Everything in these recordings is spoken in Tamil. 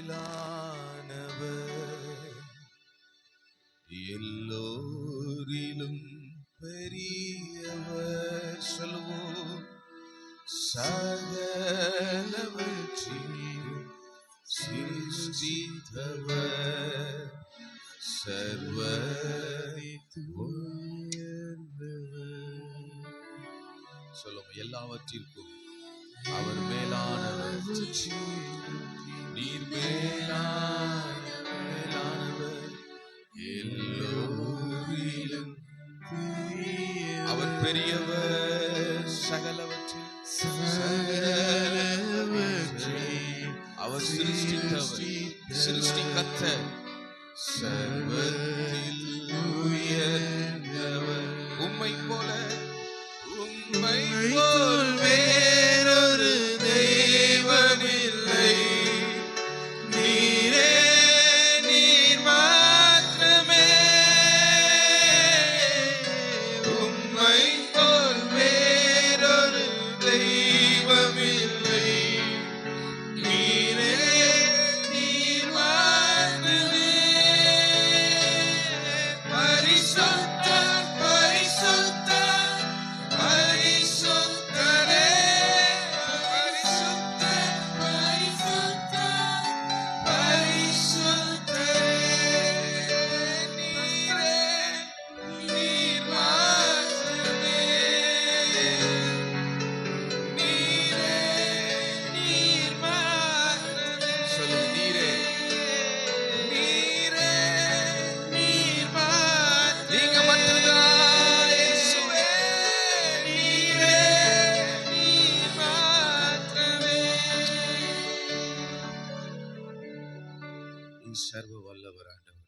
மேலானவர், எல்லோரிலும் பெரியவர். சொல்லுவோம். சகலவற்றையும் சிருஷ்டித்தவர், சர்வரித்து உயர்ந்தவர். சொல்லுவோம். எல்லாவற்றிற்கும் அவர் மேலானவர், நீர் மேலானவர், எல்லோரிலும் அவர் பெரியவர். சகலவற்றையும் அவர் சிருஷ்டிக்கர்த்தர், சர்வத்தில் உயர்ந்தவர். உம்மை போல் வேறொரு தெய்வம் இல்லை, நீரே நீர் மாத்திரமே. உம்மை போல் வேறொரு தெய்வம் இல்லை, நீரே நீர் மாத்திரமே. பரிசுத்தர் பரிசுத்தர் பரிசுத்தரே, பரிசுத்தர் பரிசுத்தர் பரிசுத்தரே, நீரே நீர் மாத்திரமே. நீரே நீர் மாத்திரமே. சொல்லு. நீரே நீரே நீர் மாத்திரமே. நீங்க மட்டும்தான் இயேசுவே, நீரே நீர் மாத்திரமே. நீ சர்வ வல்லவர் ஆண்டவரே.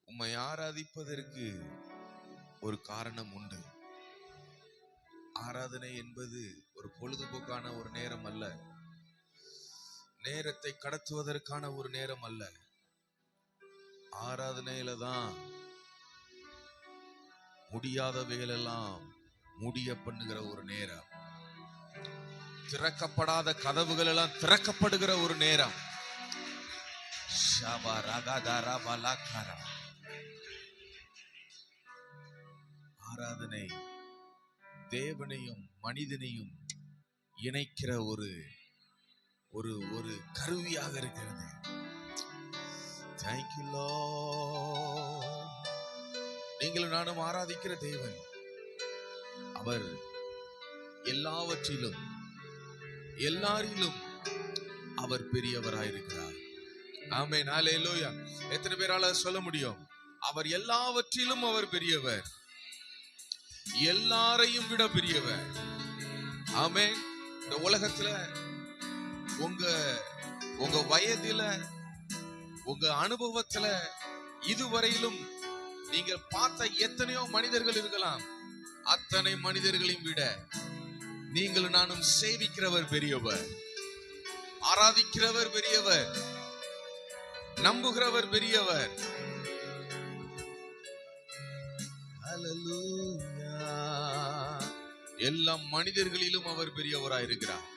உம்மை ஆராதிப்பதற்கு ஒரு காரணம் உண்டு. ஆராதனை என்பது ஒரு பொழுதுபோக்கான ஒரு நேரம் அல்ல, நேரத்தை கடத்துவதற்கான ஒரு நேரம் அல்ல. ஆராதனையில தான் முடியாதவைகளெல்லாம் முடிய பண்ணுகிற ஒரு நேரம், திறக்கப்படாத கதவுகள் எல்லாம் திறக்கப்படுகிற ஒரு நேரம். ஷபா ரகதரா பலகரா. ஆராதனை தேவனையும் மனிதனையும் இணைக்கிற ஒரு ஒரு ஒரு கருவியாக இருக்கிறது. Thank you Lord. நீங்களும் நானும் ஆராதிக்கிற தேவன் அவர் எல்லாவற்றிலும் எல்லாரிலும் அவர் பெரியவராயிருக்கிறார். ஆமென். ஹல்லேலூயா. எத்தனை பேரால சொல்ல முடியும்? அவர் எல்லாவற்றிலும் அவர் பெரியவர், எல்லாரையும் விட பெரியவர். ஆமென். இந்த உலகத்துல உங்க வயதில உங்க அனுபவத்துல இதுவரையிலும் நீங்க பார்த்த எத்தனையோ மனிதர்கள் இருக்கலாம், அத்தனை மனிதர்களையும் விட நீங்களும் நானும் சேவிக்கிறவர் பெரியவர், ஆராதிக்கிறவர் பெரியவர், நம்புகிறவர் பெரியவர். ஹல்லேலூயா. எல்லா மனிதர்களிலும் அவர் பெரியவராயிருக்கிறார்,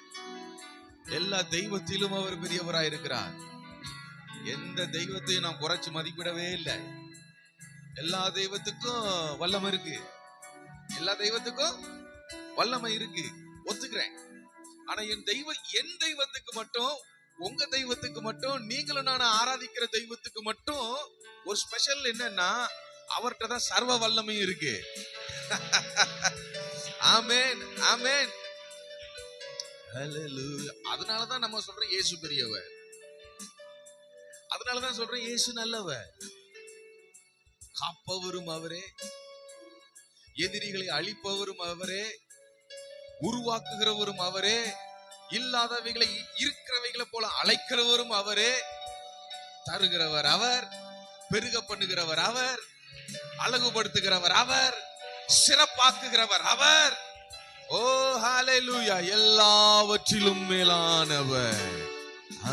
எல்லா தெய்வத்திலும் அவர் பெரியவராயிருக்கிறார். எந்த தெய்வத்தையும் நாம் குறைச்சு மதிப்பிடவே இல்லை. எல்லா தெய்வத்துக்கும் வல்லமை இருக்கு, எல்லா தெய்வத்துக்கும் வல்லமை இருக்கு, ஒத்துக்கிறேன். ஆனா என் தெய்வத்துக்கு மட்டும், உங்க தெய்வத்துக்கு மட்டும், நீங்களும் நான் ஆராதிக்கிற தெய்வத்துக்கு மட்டும் ஒரு ஸ்பெஷல் என்னன்னா, அவர்கிட்ட தான் சர்வ வல்லமையும் இருக்கு. ஆமென் ஆமென். ஹல்லேலூயா. அதனாலதான் நம்ம சொல்றோம் இயேசு பெரியவர், அதனாலதான் சொல்றேன் இயேசு நல்லவர். காப்பவரும் அவரே, எதிரிகளை அழிப்பவரும் அவரே, உருவாக்குகிறவரும் அவரே, இல்லாதவைகளை இருக்கிறவைகளை போல அழைக்கிறவரும் அவரே, தருகிறவர் அவர், பெருக பண்ணுகிறவர் அவர், அழகுபடுத்துகிறவர் அவர், சிறப்பாக்குகிறவர் அவர். ஓ ஹல்லேலூயா. எல்லாவற்றிலும் மேலானவர்.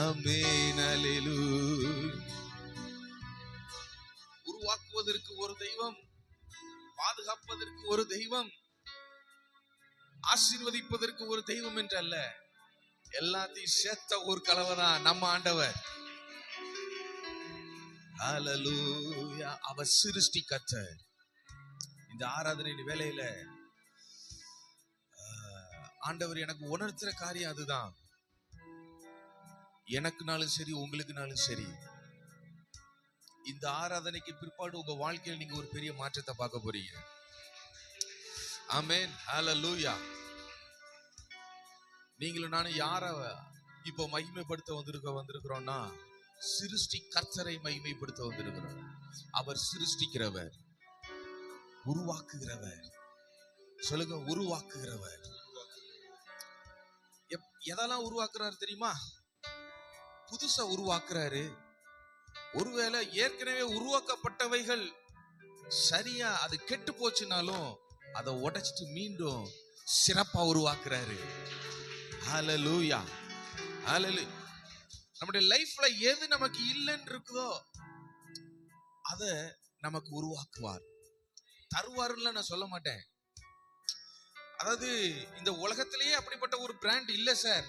ஆமென். ஹல்லேலூயா. உருவாக்குவதற்கு ஒரு தெய்வம், பாதுகாப்பதற்கு ஒரு தெய்வம், ஆசீர்வதிப்பதற்கு ஒரு தெய்வம் என்று அல்ல, எல்லாத்தையும் சேர்த்த ஒரு கலவைதான் நம்ம ஆண்டவர். ஹல்லேலூயா. அவர் சிருஷ்டி கர்த்தர். இந்த ஆராதனை வேளையில ஆண்டவர் எனக்கு உணர்த்துற காரியம் அதுதான். எனக்குனாலும் சரி, உங்களுக்குனாலும் சரி, இந்த ஆராதனைக்கு பிற்பாடு உங்க வாழ்க்கையில் நீங்க ஒரு பெரிய மாற்றத்தை பார்க்க போறீங்க. ஆமென். ஹல்லேலூயா. நீங்களும் நானும் யார இப்போ மகிமைப்படுத்த வந்திருக்கிறோம்னா, சிருஷ்டி கர்த்தரை மகிமைப்படுத்த வந்திருக்கிறோம். அவர் சிருஷ்டிக்கிறவர், உருவாக்குகிறவர். சொல்லுங்க, உருவாக்குகிறவர். எதெல்லாம் உருவாக்குறாரு தெரியுமா? புதுசா உருவாக்குறாரு. ஒருவேளை ஏற்கனவே உருவாக்கப்பட்டவைகள் சரியா அது கெட்டு போச்சுனாலும் அதை உடைச்சிட்டு மீண்டும் சிறப்பா உருவாக்குறாரு. ஹல்லேலூயா. ஹல்லேலூயா. நம்முடைய லைஃப்ல எது நமக்கு இல்லைன்னு இருக்குதோ அத நமக்கு உருவாக்குவார், தருவாருன்னு நான் சொல்ல மாட்டேன். அதாவது இந்த உலகத்திலேயே அப்படிப்பட்ட ஒரு பிராண்ட் இல்ல சார்.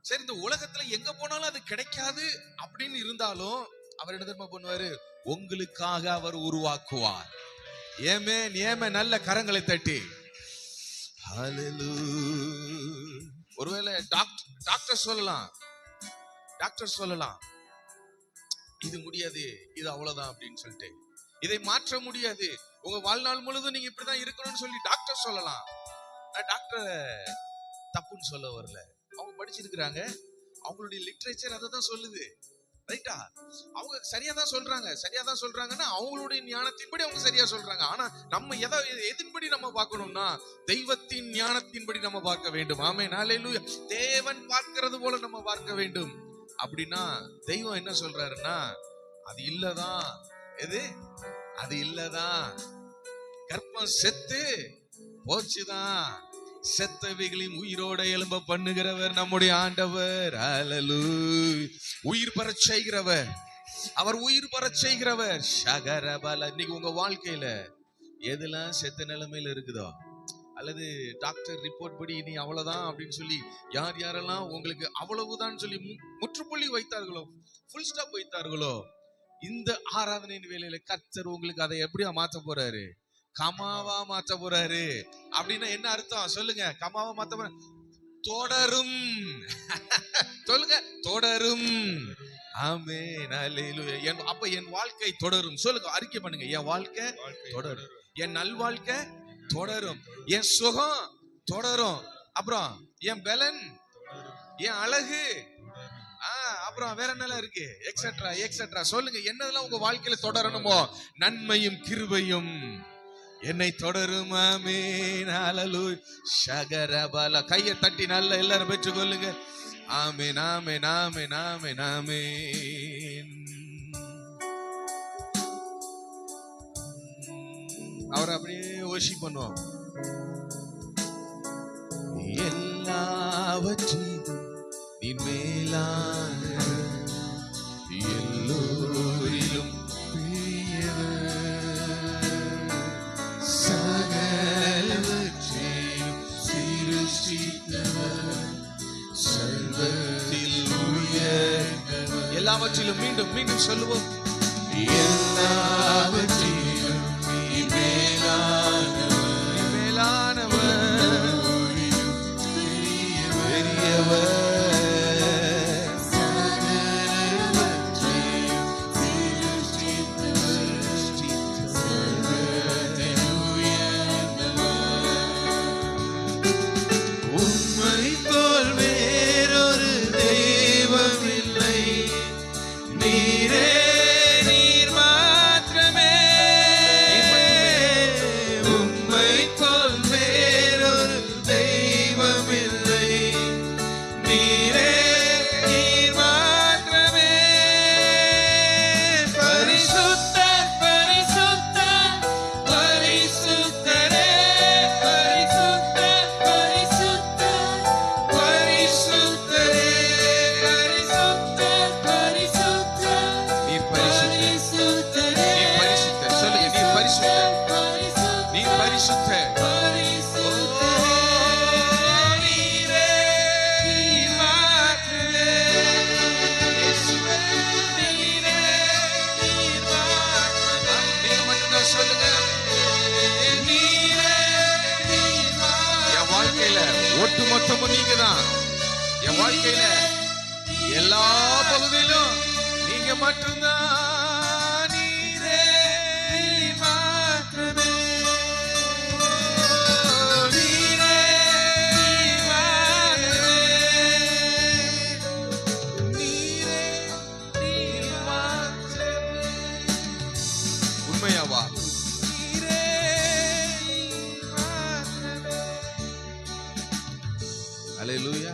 சரி, இந்த உலகத்துல எங்க போனாலும் அது கிடைக்காது அப்படின்னு இருந்தாலும் அவர் என்ன தெரியுமா பண்ணுவாரு? உங்களுக்காக அவர் உருவாக்குவார். ஆமென். ஆமென். நல்ல கரங்களை தட்டி ஹல்லேலூயா. ஒருவேளை டாக்டர் சொல்லலாம் இது முடியாது, இது அவ்வளவுதான் அப்படின்னு சொல்லிட்டு, இதை மாற்ற முடியாது, உங்க வாழ்நாள் முழுவதும் நீங்க இப்படிதான் இருக்கணும்னு சொல்லி டாக்டர் சொல்லலாம். நான் டாக்டர் தப்புன்னு சொல்ல வரல. அவங்க படிச்சிருக்கிறாங்க, அவங்களுடைய லிட்ரேச்சர் அதை தான் சொல்லுது. ரைட்டா? அவங்க சரியா தான் சொல்றாங்கன்னா அவங்களுடைய ஞானத்தின்படி அவங்க சரியா சொல்றாங்க. ஆனா நம்ம எதன்படி நம்ம பார்க்கணும்னா தெய்வத்தின் ஞானத்தின்படி நம்ம பார்க்க வேண்டும். ஆமென். ஹல்லேலூயா. தேவன் பார்க்கிறது போல நம்ம பார்க்க வேண்டும். அப்படின்னா தெய்வம் என்ன சொல்றாருன்னா, அது இல்லதான். எது? அது இல்லதான். கர்ப்பம் செத்து போச்சுதான். செத்தவைகளையும் உயிரோட எழும்ப பண்ணுகிறவர் நம்முடைய ஆண்டவர். ஹல்லேலூயா. உயிர் பெறச் செய்கிறவர், அவர் உயிர் பெறச் செய்கிறவர். ஷகரபல. இன்னைக்கு உங்க வாழ்க்கையில எதெல்லாம் செத்த நிலைமையில இருக்குதோ, அல்லது டாக்டர் ரிப்போர்ட் படி நீ அவ்வளவுதான் அப்படின்னு சொல்லி யாரெல்லாம் உங்களுக்கு அவ்வளவுதான் சொல்லி முற்றுப்புள்ளி வைத்தார்களோ, ஃபுல் ஸ்டாப் வைத்தார்களோ, இந்த ஆராதனையின் வேளையில கர்த்தர் உங்களுக்கு அதை எப்படியா மாத்த போறாரு? கமாவா மாத்த போறாரு. அப்படின்னா என்ன அர்த்தம் சொல்லுங்க? கமாவா மாத்த போற தொடரும். சொல்லுங்க, தொடரும். ஆமென். ஹல்லேலூயா. அப்ப என் வாழ்க்கை தொடரும். சொல்லுங்க, அறிக்கை பண்ணுங்க. என் வாழ்க்கை தொடரும், என் நல்வாழ்க்கை தொடரும், என் சுகம் தொடரும், அப்புறம் என் பலன், என் அழகு, அப்புறம் வேற என்னெல்லாம் இருக்கு, எக்ஸெட்ரா எக்ஸெட்ரா. சொல்லுங்க, என்னதெல்லாம் உங்க வாழ்க்கையில தொடரணுமோ, நன்மையும் கிருபையும் என்னை தொடரும். ஆமென். ஹல்லேலூயா. ஷகரபல. கையை தட்டி நல்ல எல்லாரும் பெற்றுக் கொள்ளுங்க. ஆமென். ஆமென். ஆமென். ஆமென். ஆமென். அவர் அப்படியே வொர்ஷிப் பண்ணுவோம். எல்லாவற்றிலும் நீ மேலான, எல்லோரிலும் சகலவற்றையும் சிருஷ்டித்தவர், சர்வத்தில் உயர்ந்தவர். எல்லாவற்றிலும் மீண்டும் மீண்டும் சொல்லுவோம். எல்லாவற்றிலும் நீ மேலானவர், மேலானவர், பெரியவர். பரிசுத்த மொத்தமும் நீங்க தான். என் வாழ்க்கையில எல்லா பகுதியிலும் நீங்க மட்டும்தான். நீரே மாற்றமே, நீரே மாற்றமே, நீரே மாற்றமே. உண்மையாவா? அல்லேலூயா.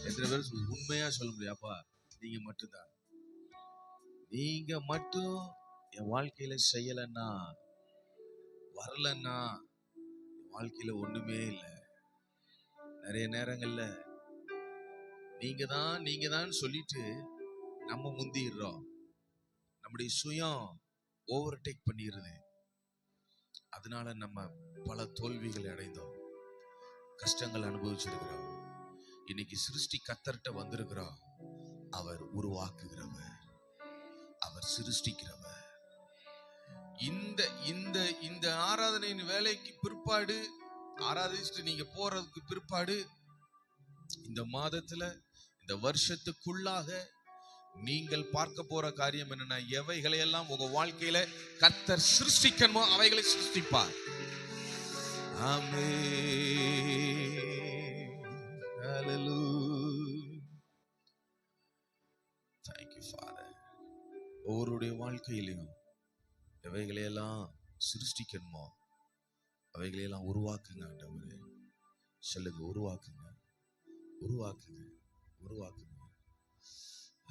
எத்தனை பேர் உண்மையா சொல்ல முடியாப்பா? நீங்க மட்டும்தான். நீங்க மட்டும் என் வாழ்க்கையில செய்யலன்னா, வரலன்னா என் வாழ்க்கையில ஒண்ணுமே இல்லை. நிறைய நேரங்கள்ல நீங்க தான் சொல்லிட்டு நம்ம முந்திடுறோம். நம்முடைய சுயம் ஓவர்டேக் பண்ணிடுது. அதனால நம்ம பல தோல்விகளை அடைந்தோம், கஷ்டங்கள் அனுபவிச்சிருக்கிறோம். இன்னைக்கு சிருஷ்டி கர்த்தர்ட்ட வந்திருக்கிறோம். அவர் உருவாக்குகிறவர், அவர் சிருஷ்டிக்கிறவர். இந்த இந்த இந்த ஆராதனையின் வேலைக்கு பிற்பாடு, ஆராதிச்சுட்டு நீங்க போறதுக்கு பிற்பாடு, இந்த மாதத்துல இந்த வருஷத்துக்குள்ளாக நீங்கள் பார்க்க போற காரியம் என்னன்னா, எவைகளை எல்லாம் உங்க வாழ்க்கையில கர்த்தர் சிருஷ்டிக்கணுமோ அவைகளை சிருஷ்டிப்பார். ஆமென். Hallelujah. Thank you, Father. ஒவ்வொருடைய வாழ்க்கையிலும் எவைகளையெல்லாம் சிருஷ்டிக்கணுமோ அவைகளையெல்லாம் உருவாக்குங்க ஆண்டவரே. சொல்லுங்க, உருவாக்குங்க, உருவாக்குங்க, உருவாக்குங்க.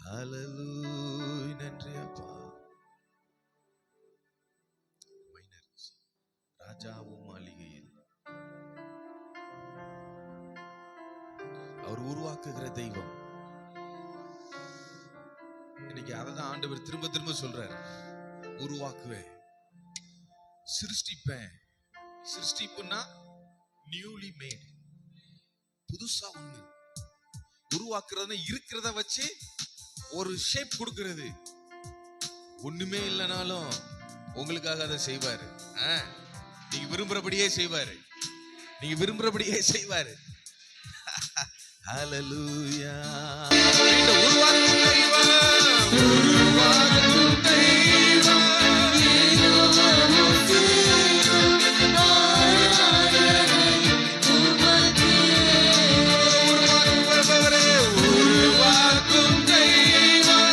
Hallelujah. நன்றி அப்பா. ராஜாவும் மாளிகையில் அவர் உருவாக்குகிற தெய்வம். இன்னைக்கு அததான் ஆண்டவர் திரும்ப திரும்ப சொல்றாரு. உருவாக்குவேன், சிருஷ்டிப்பேன். சிருஷ்டிப்புன்னா நியூலி மேட், புதுசா ஒண்ணு உருவாக்குறது. இருக்கிறத வச்சு ஒரு ஷேப் கொடுக்கிறது. ஒண்ணுமே இல்லைனாலும் உங்களுக்காக அதை செய்வாரு. நீங்க விரும்புறபடியே செய்வாரு, நீங்க விரும்புறபடியே செய்வாரு. ஹல்லேலூயா. உருவாக்கும் தெய்வம், உருவாக்கும் தெய்வம், உருவாக்குபவரே, உருவாக்கும் தெய்வம்,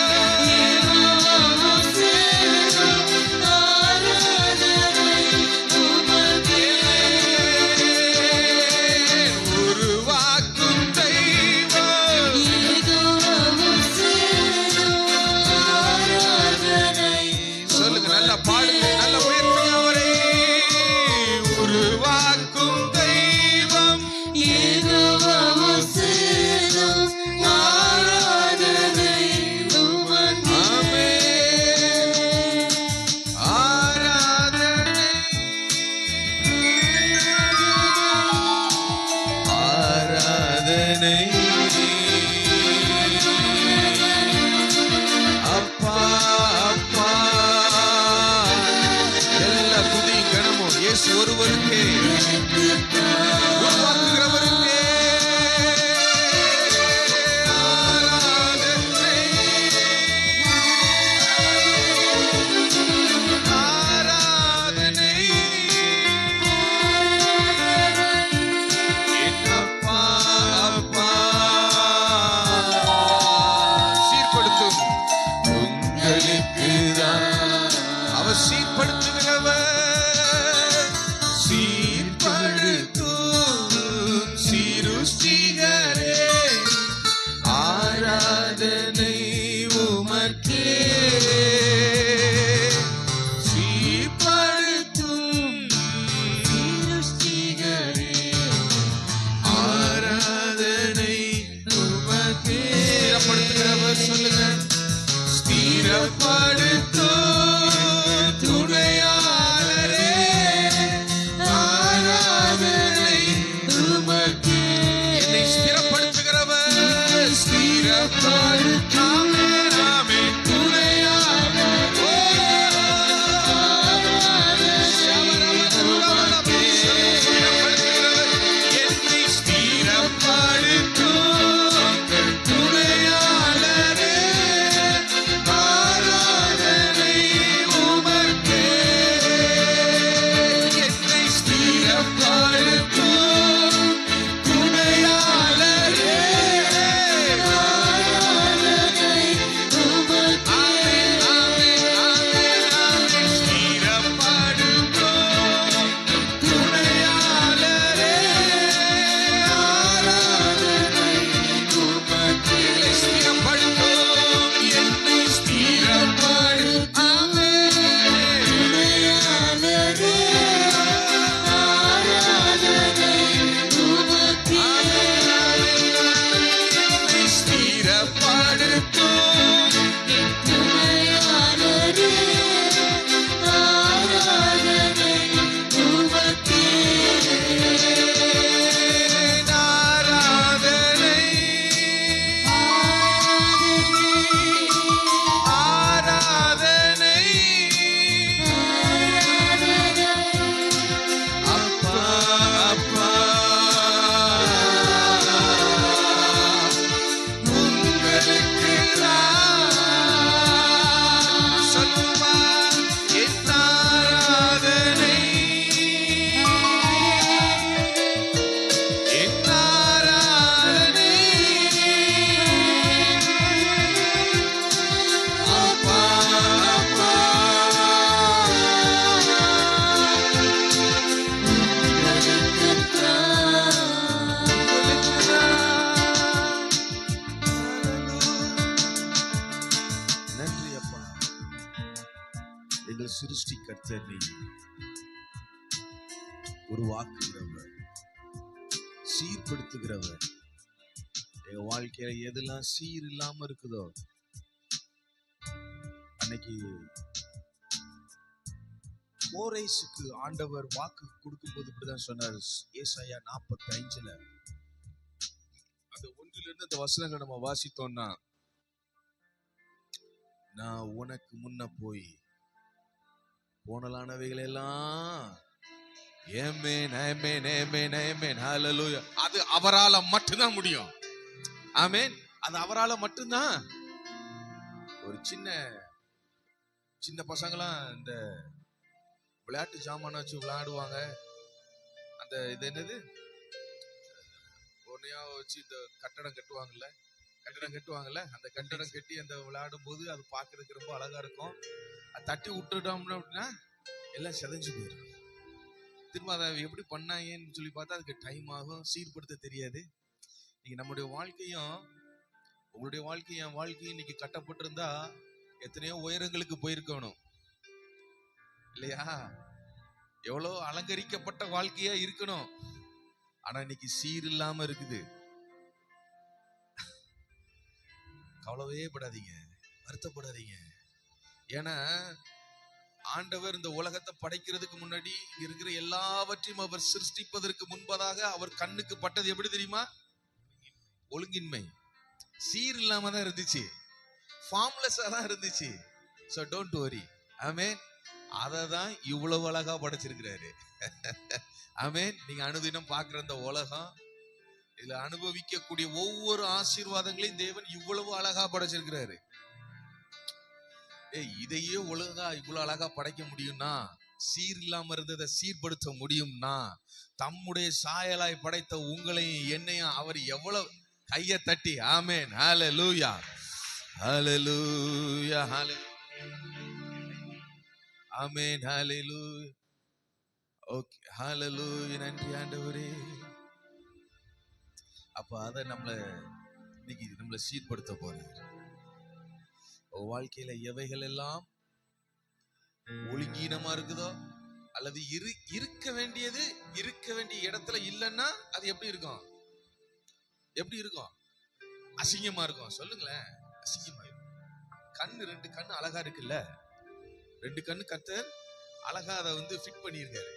ஒருவருக்கே, உருவாக்குகிறவருக்கே ஆராதனை, ஆராதனை. அப்பா அப்பா சீர்படுத்தும் உங்களுக்கு தான் அவர் சீர்படுத்துகிறவர். கர்த்தர் நீ உருவாக்குகிறவர், சீர்படுத்துகிறவர். எங்க வாழ்க்கையில எதெல்லாம் சீர் இல்லாம இருக்குதோ, அன்னைக்கு கோரேசுக்கு ஆண்டவர் வாக்கு கொடுக்கும்போது இப்படிதான் சொன்னார். ஏசாயா 45 அந்த 1 அந்த வசனங்களை நம்ம வாசித்தோம்னா, நான் உனக்கு முன்ன போய் போனலானவைகள் எல்லாம் அது அவரால மட்டும்தான் முடியும். ஆமென். அது அவரால மட்டும்தான். ஒரு சின்ன சின்ன பசங்களாம் இந்த விளையாட்டு சாமான வச்சு விளையாடுவாங்க. அந்த இது என்னது, ஒன்னையா வச்சு இந்த கட்டடம் கட்டுவாங்கல்ல, அந்த கட்டடம் கட்டி அந்த விளையாடும் போது அது பார்க்கறதுக்கு ரொம்ப அழகா இருக்கும். அது தட்டி விட்டுட்டோம்னா அப்படின்னா எல்லாம் செதஞ்சு போயிடும். திரும்ப அதை எப்படி பண்ணாங்கன்னு சொல்லி பார்த்தா அதுக்கு டைம் ஆகும், சீர்படுத்த தெரியாது. இன்னைக்கு நம்முடைய வாழ்க்கையும் உங்களுடைய வாழ்க்கையும் என் வாழ்க்கையும் இன்னைக்கு கட்டப்பட்டிருந்தா எத்தனையோ உயரங்களுக்கு போயிருக்கணும் இல்லையா? எவ்வளோ அலங்கரிக்கப்பட்ட வாழ்க்கையா இருக்கணும். ஆனா இன்னைக்கு சீர் இல்லாம இருக்குது. கவலையே படாதீங்க, வருத்தப்படாதீங்க. ஏன்னா ஆண்டவர் இந்த உலகத்தை படைக்கிறதுக்கு முன்னாடி இங்க இருக்கிற எல்லாவற்றையும் அவர் சிருஷ்டிப்பதற்கு முன்பதாக அவர் கண்ணுக்கு பட்டது எப்படி தெரியுமா? ஒழுங்கின்மை, சீர் இல்லாம தான் இருந்துச்சு, ஃபார்ம்லெஸ்ஸா தான் இருந்துச்சு. So don't worry. ஆமென். அதை தான் இவ்வளவு அழகா படைச்சிருக்கிறாரு. ஆமென். நீங்க அனுதினம் பார்க்கிற அந்த உலகம், இதுல அனுபவிக்கக்கூடிய ஒவ்வொரு ஆசீர்வாதங்களையும் தேவன் இவ்வளவு அழகா படைச்சிருக்கிறாரு. இதையே ஒழுங்கா இவ்வளவு அழகா படைக்க முடியும்னா, சீர் இல்லாம இருந்ததை சீர்படுத்த முடியும்னா, தம்முடைய சாயலாய் படைத்த உங்களையும் என்னையும் அவர் எவ்வளவு கையை தட்டி ஆமென் ஹல்லேலூயா ஹல்லேலூயா ஆமென் ஹல்லேலூயா. ஓகே, ஹல்லேலூயா. நன்றி ஆண்டவரே. அப்ப அதை இன்னைக்கு நம்மளை சீர்படுத்த போறாரு. வாழ்க்கையில எவைகள் எல்லாம் ஒழுங்கீனமா இருக்குதோ, அல்லது இருக்க வேண்டிய இடத்துல இல்லைன்னா அது எப்படி இருக்கும்? எப்படி இருக்கும்? அசிங்கமா இருக்கும். சொல்லுங்களேன், அசிங்கமா இருக்கும். கண்ணு 2 கண்ணு அழகா இருக்குல்ல, 2 கண்ணு கர்த்தர் அழகா அதை ஃபிட் பண்ணியிருக்காரு.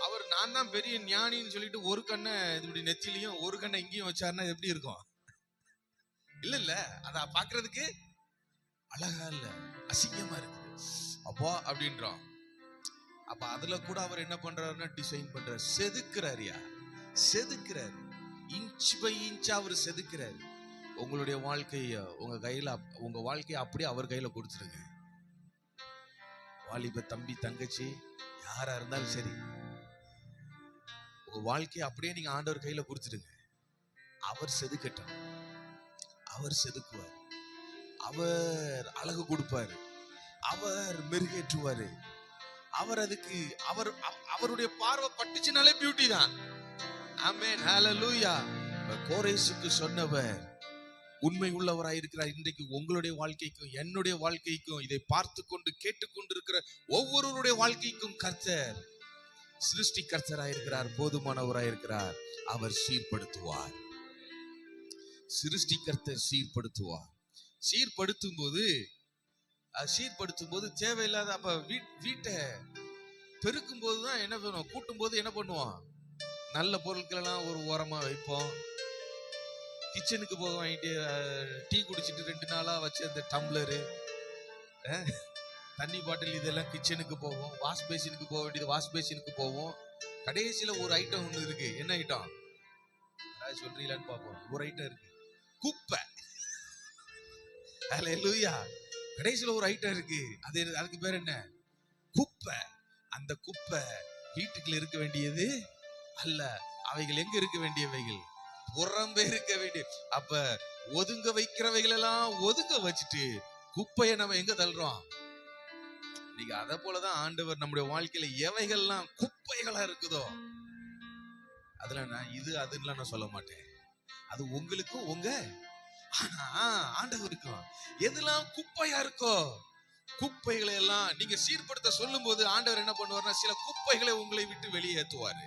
அவர் நான் தான் பெரிய ஞானின்னு சொல்லிட்டு ஒரு கண்ணை இப்படி நெத்திலையும் ஒரு கண்ணை இங்கேயும் வச்சாருன்னா எப்படி இருக்கும்? இல்ல அத பாக்குறதுக்கு அழகா இல்ல, அசிங்கமா இருக்கு. அப்பா அப்படின்றோம். அப்ப அதுல கூட அவர் என்ன பண்றாருன்னா டிசைன் பண்றாரு, செதுக்குறாருயா, செதுக்குறாரு. இன்ச் பை இன்ச் அவர் செதுக்குறாரு. உங்களுடைய வாழ்க்கைய உங்க கையில, உங்க வாழ்க்கையை அப்படியே அவர் கையில கொடுத்துருங்க. வாலிப தம்பி தங்கச்சி யாரா இருந்தாலும் சரி, உங்க வாழ்க்கையை அப்படியே நீங்க ஆண்டவர் கையில கொடுத்துடுங்க. அவர் செதுக்கட்டும், அவர் செதுக்குவார், அவர் அழகு கொடுப்பாரு, அவர் மெருகேற்றுவாரு. அவர் அதுக்கு அவருடைய பார்வை பட்டுச்சுனாலே பியூட்டி தான். ஆமென் ஹல்லேலூயா. கோரேசுக்கு சொன்னவர் உண்மை உள்ளவராயிருக்கிறார். இன்றைக்கு உங்களுடைய வாழ்க்கைக்கும் என்னுடைய வாழ்க்கைக்கும், இதை பார்த்து கொண்டு கேட்டுக்கொண்டு இருக்கிற ஒவ்வொருவருடைய வாழ்க்கைக்கும் கர்த்தர் சிருஷ்டி கர்த்தராயிருக்கிறார், போதுமானவராயிருக்கிறார். அவர் சீர்படுத்துவார். சிருஷ்டி கர்த்தர் சீர்படுத்துவார். சீர்படுத்தும் போது தேவையில்லாத, அப்ப வீட்டை பெருக்கும் போதுதான் என்ன பண்ணுவோம், கூட்டும் போது என்ன பண்ணுவோம், நல்ல பொருட்கள் எல்லாம் ஒரு ஓரமா வைப்போம். கிச்சனுக்கு போக வாங்கிட்டு டீ குடிச்சிட்டு 2 நாளா வச்சு அந்த டம்ளரு, தண்ணி பாட்டில் இதெல்லாம் கிச்சனுக்கு போவோம். வாஷ் பேசினுக்கு போக வேண்டியது வாஷ் பேசினுக்கு போவோம். கடைசியில ஒரு ஐட்டம் ஒண்ணு இருக்கு. என்ன ஐட்டம் சொல்றீங்களான்னு பார்ப்போம். ஒரு ஐட்டம் இருக்கு, குப்பை. ஹல்லேலூயா. கடைசியில ஒரு ஐட்டம் இருக்கு, அதுக்கு பேர் என்ன? குப்பை. அந்த குப்பை வீட்டுக்குள்ள இருக்க வேண்டியது அல்ல. அவைகள் எங்க இருக்க வேண்டியவைகள்? புறம்பே இருக்க வேண்டிய. அப்ப ஒதுங்க வைக்கிறவைகள் எல்லாம் ஒதுங்க வச்சுட்டு குப்பையை நம்ம எங்க தள்ளுறோம்? நீங்க அத போலதான் ஆண்டவர் நம்முடைய வாழ்க்கையில எவைகள்லாம் குப்பைகளா இருக்குதோ, அதுல நான் இது அதுன்னு நான் சொல்ல மாட்டேன். அது உங்களுக்கும் உங்க ஆண்டவருக்கும் எதெல்லாம் குப்பையா இருக்கோ குப்பைகளை எல்லாம் நீங்க சீர்படுத்த சொல்லும் போது ஆண்டவர் என்ன பண்ணுவார்னா சில குப்பைகளை உங்களை விட்டு வெளியேற்றுவாரு.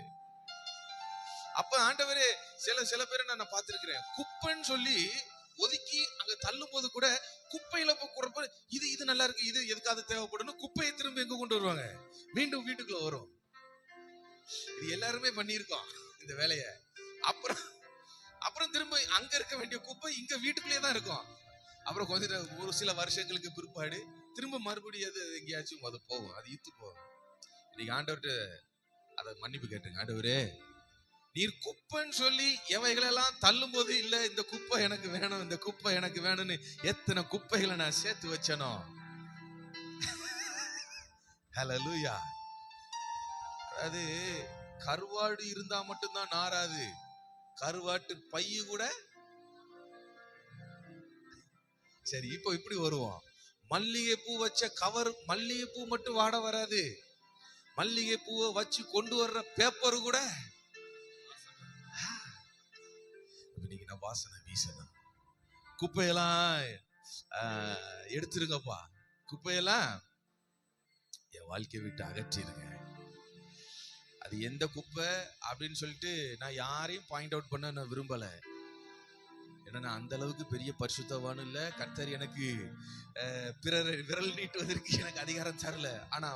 அப்ப ஆண்டவரே சில பேரை நான் பார்த்திருக்கிறேன், குப்பைன்னு சொல்லி ஒதுக்கி அங்க தள்ளும் போது கூட குப்பையில குறப்ப இது நல்லா இருக்கு, இது எதுக்காவது தேவைப்படும், குப்பையை திரும்ப எங்க கொண்டு வருவாங்க, மீண்டும் வீட்டுக்குள்ள வரும். இது எல்லாருமே பண்ணியிருக்கோம் இந்த வேலைய. அப்புறம் திரும்ப அங்க இருக்க வேண்டிய குப்பை இங்க வீட்டுக்குள்ளேயே தான் இருக்கும். அப்புறம் ஒரு சில வருஷங்களுக்கு பிற்பாடு திரும்ப மறுபடியும் அது எங்கேயாச்சும் அது போகும், அது ஈத்து போகும். இன்னைக்கு ஆண்டவர்கிட்ட அதை மன்னிப்பு கேட்டுங்க, ஆண்டவரே நீர் குப்பைன்னு சொல்லி எவைகளெல்லாம் தள்ளும் போது இல்ல இந்த குப்பை எனக்கு வேணும், இந்த குப்பை எனக்கு வேணும்னு எத்தனை குப்பைகளை நான் சேர்த்து வச்சனோ. ஹல்லேலூயா. அது கருவாடு இருந்தா மட்டும்தான் நாராது, கருவாட்டு பைய கூட. சரி, இப்போ இப்படி வருவோம். மல்லிகை பூ வச்ச கவர், மல்லிகை பூ மட்டும் வாட வராது, மல்லிகை பூவை வச்சு கொண்டு வர்ற பேப்பர் கூட இன்னைக்கு நான் வாசனை வீசணும். குப்பையெல்லாம் எடுத்துருங்கப்பா, குப்பையெல்லாம் என் வாழ்க்கையை விட்டு அகற்றிருங்க. அது எந்த குப்பை அப்படின்னு சொல்லிட்டு நான் யாரையும் பாயிண்ட் அவுட் பண்ண நான் விரும்பல. ஏன்னா நான் அந்த அளவுக்கு பெரிய பரிசுத்தவான் இல்ல. கர்த்தர் எனக்கு பிறர் விரல் நீட்டுவதற்கு எனக்கு அதிகாரம் தரல. ஆனா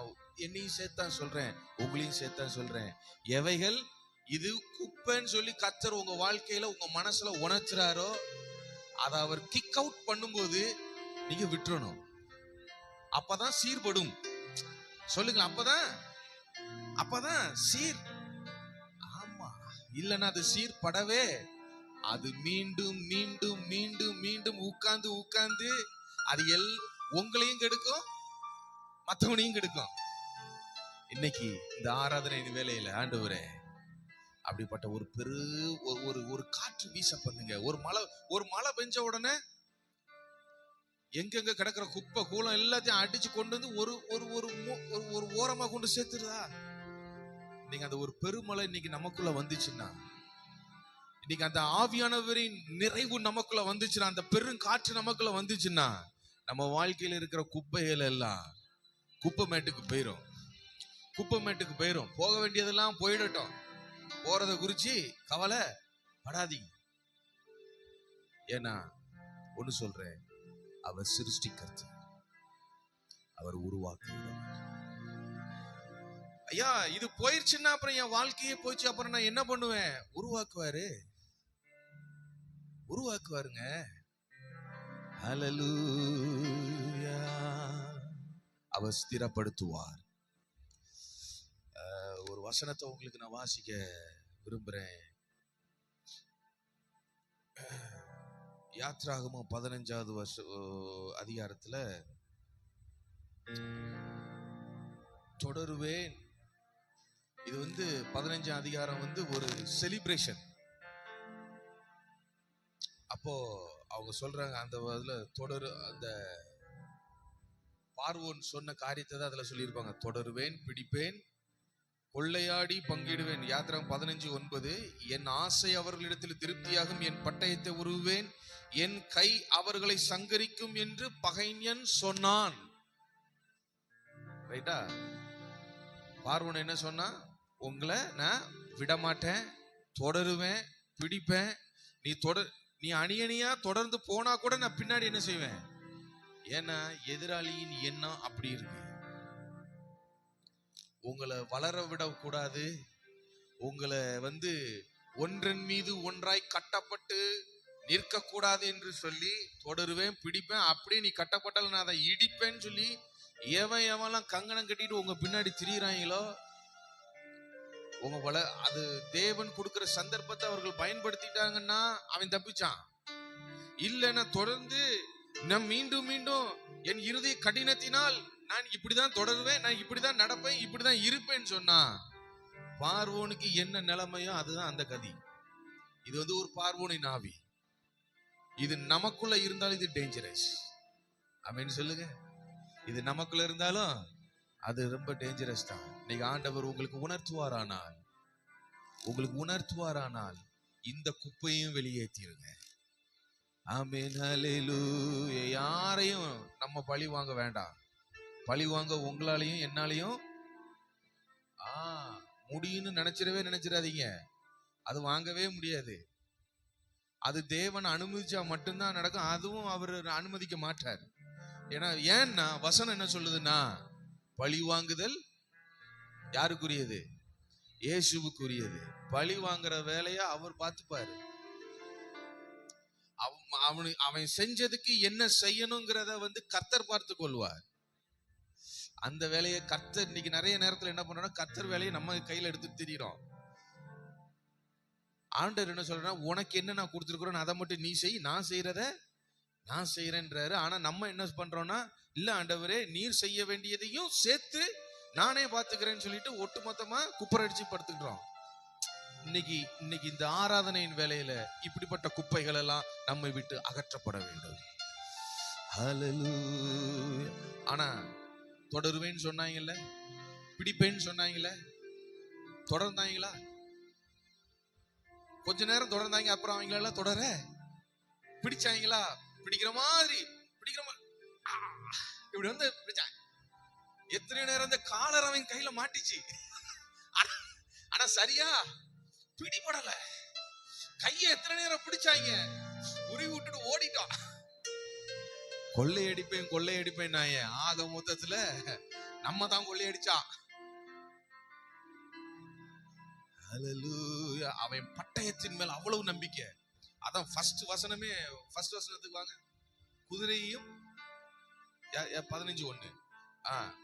என்னையும் சேர்த்தான் சொல்றேன், உங்களையும் சேர்த்தான் சொல்றேன். எவைகள் இது குப்பைன்னு சொல்லி கர்த்தர் உங்க வாழ்க்கையில உங்க மனசுல உணர்த்துறாரோ அதை அவர் கிக் அவுட் பண்ணும்போது நீங்க விட்டுறணும். அப்பதான் சீர்படும். சொல்லுங்க, அப்பதான் சீர். ஆமா, இல்லைன்னா அது சீர்படவே அது மீண்டும் மீண்டும் மீண்டும் மீண்டும் உட்கார்ந்து அது உங்களையும் கெடுக்கும், மற்றவனையும் கெடுக்கும். இன்னைக்கு இந்த ஆராதனை வேலையில ஆண்டவரே அப்படிப்பட்ட ஒரு காற்று வீச பண்ணுங்க. ஒரு மழை பெஞ்ச உடனே எங்கெங்க கிடக்கிற குப்பை கூலம் எல்லாத்தையும் அடிச்சு கொண்டு வந்து ஒரு ஓரமா கொண்டு சேர்த்துருதா. நீங்க அந்த ஒரு பெருமழை இன்னைக்கு நமக்குள்ள வந்துச்சுன்னா, இன்னைக்கு அந்த ஆவியானவரின் நிறைவு நமக்குள்ள வந்துச்சுன்னா, அந்த பெரும் காற்று நமக்குள்ள வந்துச்சுன்னா, நம்ம வாழ்க்கையில இருக்கிற குப்பைகள் எல்லாம் குப்பை மேட்டுக்கு போயிரும். போக வேண்டியதெல்லாம் போயிடட்டும். போறதை குறிச்சு கவலை படாதீங்க. ஏன்னா ஒண்ணு சொல்றேன், அவர் சிருஷ்டிக்கிறது, அவர் உருவாக்குகிறார். ஐயா இது போயிருச்சுன்னா அப்புறம் என் வாழ்க்கையே போச்சு, அப்புறம் நான் என்ன பண்ணுவேன்? உருவாக்குவாருங்க. ஹல்லேலூயா. அவர் ஸ்திரப்படுத்துவார். ஒரு வசனத்தை உங்களுக்கு நான் வாசிக்க விரும்புறேன். யாத்ராகமம் 15வது அதிகாரத்துல தொடருவேன். இது 15ஆம் அதிகாரம் ஒரு செலிப்ரேஷன். அப்போ அவங்க சொல்றாங்க, அந்த அந்த பார்வோன் சொன்ன காரியத்தை தான் அதுல சொல்லியிருப்பாங்க. தொடருவேன், பிடிப்பேன், கொள்ளையாடி பங்கிடுவேன். யாத்திராகமம் 15:9. என் ஆசை அவர்களிடத்தில் திருப்தியாகும், என் பட்டயத்தை உருவேன், என் கை அவர்களை சங்கரிக்கும் என்று பகைஞன் சொன்னான். ரைட்டா? பார்வோன் என்ன சொன்னா? உங்களை நான் விடமாட்டேன், தொடருவேன், பிடிப்பேன். நீ அணியணியா தொடர்ந்து போனா கூட நான் பின்னாடி என்ன செய்வேன்? ஏன்னா எதிராளியின் எண்ணம் அப்படி இருக்கு. உங்களை வளர விடக்கூடாது, உங்களை ஒன்றன் மீது ஒன்றாய் கட்டப்பட்டு நிற்கக்கூடாது என்று சொல்லி தொடருவேன், பிடிப்பேன். அப்படியே நீ கட்டப்பட்டால நான் அதை இடிப்பேன்னு சொல்லி எவன்லாம் கங்கணம் கட்டிட்டு உங்க பின்னாடி திரியிறாங்களோ, அது தேவன் கொடுக்கிற சந்தர்ப்பத்தை அவர்கள் பயன்படுத்திட்டாங்கன்னா அவன் தப்பிச்சான். இல்லைன்னா தொடர்ந்து நான் மீண்டும் மீண்டும் என் இருதய கடினத்தினால் நான் இப்படிதான் தொடருவேன், நான் இப்படிதான் நடப்பேன், இப்படிதான் இருப்பேன்னு சொன்னா பார்வோனுக்கு என்ன நிலைமையோ அதுதான் அந்த கதி. இது ஒரு பார்வோனின் ஆவி. இது நமக்குள்ள இருந்தாலும் இது டேஞ்சரஸ். ஆமென் சொல்லுங்க. இது நமக்குள்ள இருந்தாலும் அது ரொம்ப டேஞ்சரஸ் தான். இன்னைக்கு ஆண்டவர் உங்களுக்கு உணர்த்துவாரானால் இந்த குப்பையும் வெளியேற்றிருங்க. ஆமென், ஹல்லேலூயா. யாரையும் நம்ம பழி வாங்க வேண்டாம். பழி வாங்க உங்களாலையும் என்னாலையும் முடியும்னு நினைச்சிடாதீங்க. அது வாங்கவே முடியாது. அது தேவன் அனுமதிச்சா மட்டும்தான் நடக்கும். அதுவும் அவர் அனுமதிக்க மாட்டார். ஏன்னா வசனம் என்ன சொல்லுதுன்னா, பழி வாங்குதல் யாருக்குரியது? இயேசுவுக்குரியது. பழி வாங்குற வேலையை அவர் பார்த்துப்பாரு. அவன் செஞ்சதுக்கு என்ன செய்யணுங்கிறத கர்த்தர் பார்த்து கொள்வார். அந்த வேலையை கர்த்தர் இன்னைக்கு நிறைய நேரத்தில் என்ன பண்றோம்னா, கர்த்தர் வேலையை நம்ம கையில எடுத்து திரிகிறோம். ஆண்டவர் என்ன சொல்றா, உனக்கு என்ன நான் கொடுத்துருக்குறேன் அதை மட்டும் நீ செய், நான் செய்யறத நான் செய்யறேன்றாரு. ஆனா நம்ம என்ன பண்றோம்னா, இல்ல ஆண்டவரே நீர் செய்ய வேண்டியதையும் சேர்த்து நானே பார்த்துக்கிறேன்னு சொல்லிட்டு ஒட்டுமொத்தமா குப்பரை அடிச்சு படுத்துக்கிறோம். இன்னைக்கு இந்த ஆராதனையின் வேலையில இப்படிப்பட்ட குப்பைகள் எல்லாம் நம்மை விட்டு அகற்றப்பட வேண்டும். ஹல்லேலூயா. ஆனா தொடருவேன்னு சொன்னாங்கல்ல, பிடிப்பேன்னு சொன்னாங்கல்ல, தொடர்ந்தாங்களா? கொஞ்ச நேரம் தொடர்ந்தாங்க, அப்புறம் அவங்களெல்லாம் தொடர பிடிச்சாங்களா? பிடிக்கிற மாதிரி இப்படி பிடிச்சாங்க. எத்தனை நேரம் இந்த காலர் அவன் கையில மாட்டிச்சு, ஆனா சரியா பிடிபடல. கைய எத்தனை நேரம் பிடிச்சாங்க, உருவி விட்டுட்டு ஓடிட்டான். கொள்ளையடிப்பேன் நான். ஆக மொத்தத்துல நம்ம தான் கொள்ளையடிச்சான். ஹல்லேலூயா. அவன் பட்டயத்தின் மேல் அவ்வளவு நம்பிக்கை. அதான் ஃபர்ஸ்ட் வசனமே, ஃபர்ஸ்ட் வசனத்துக்கு வாங்க. குதிரையும் 15:1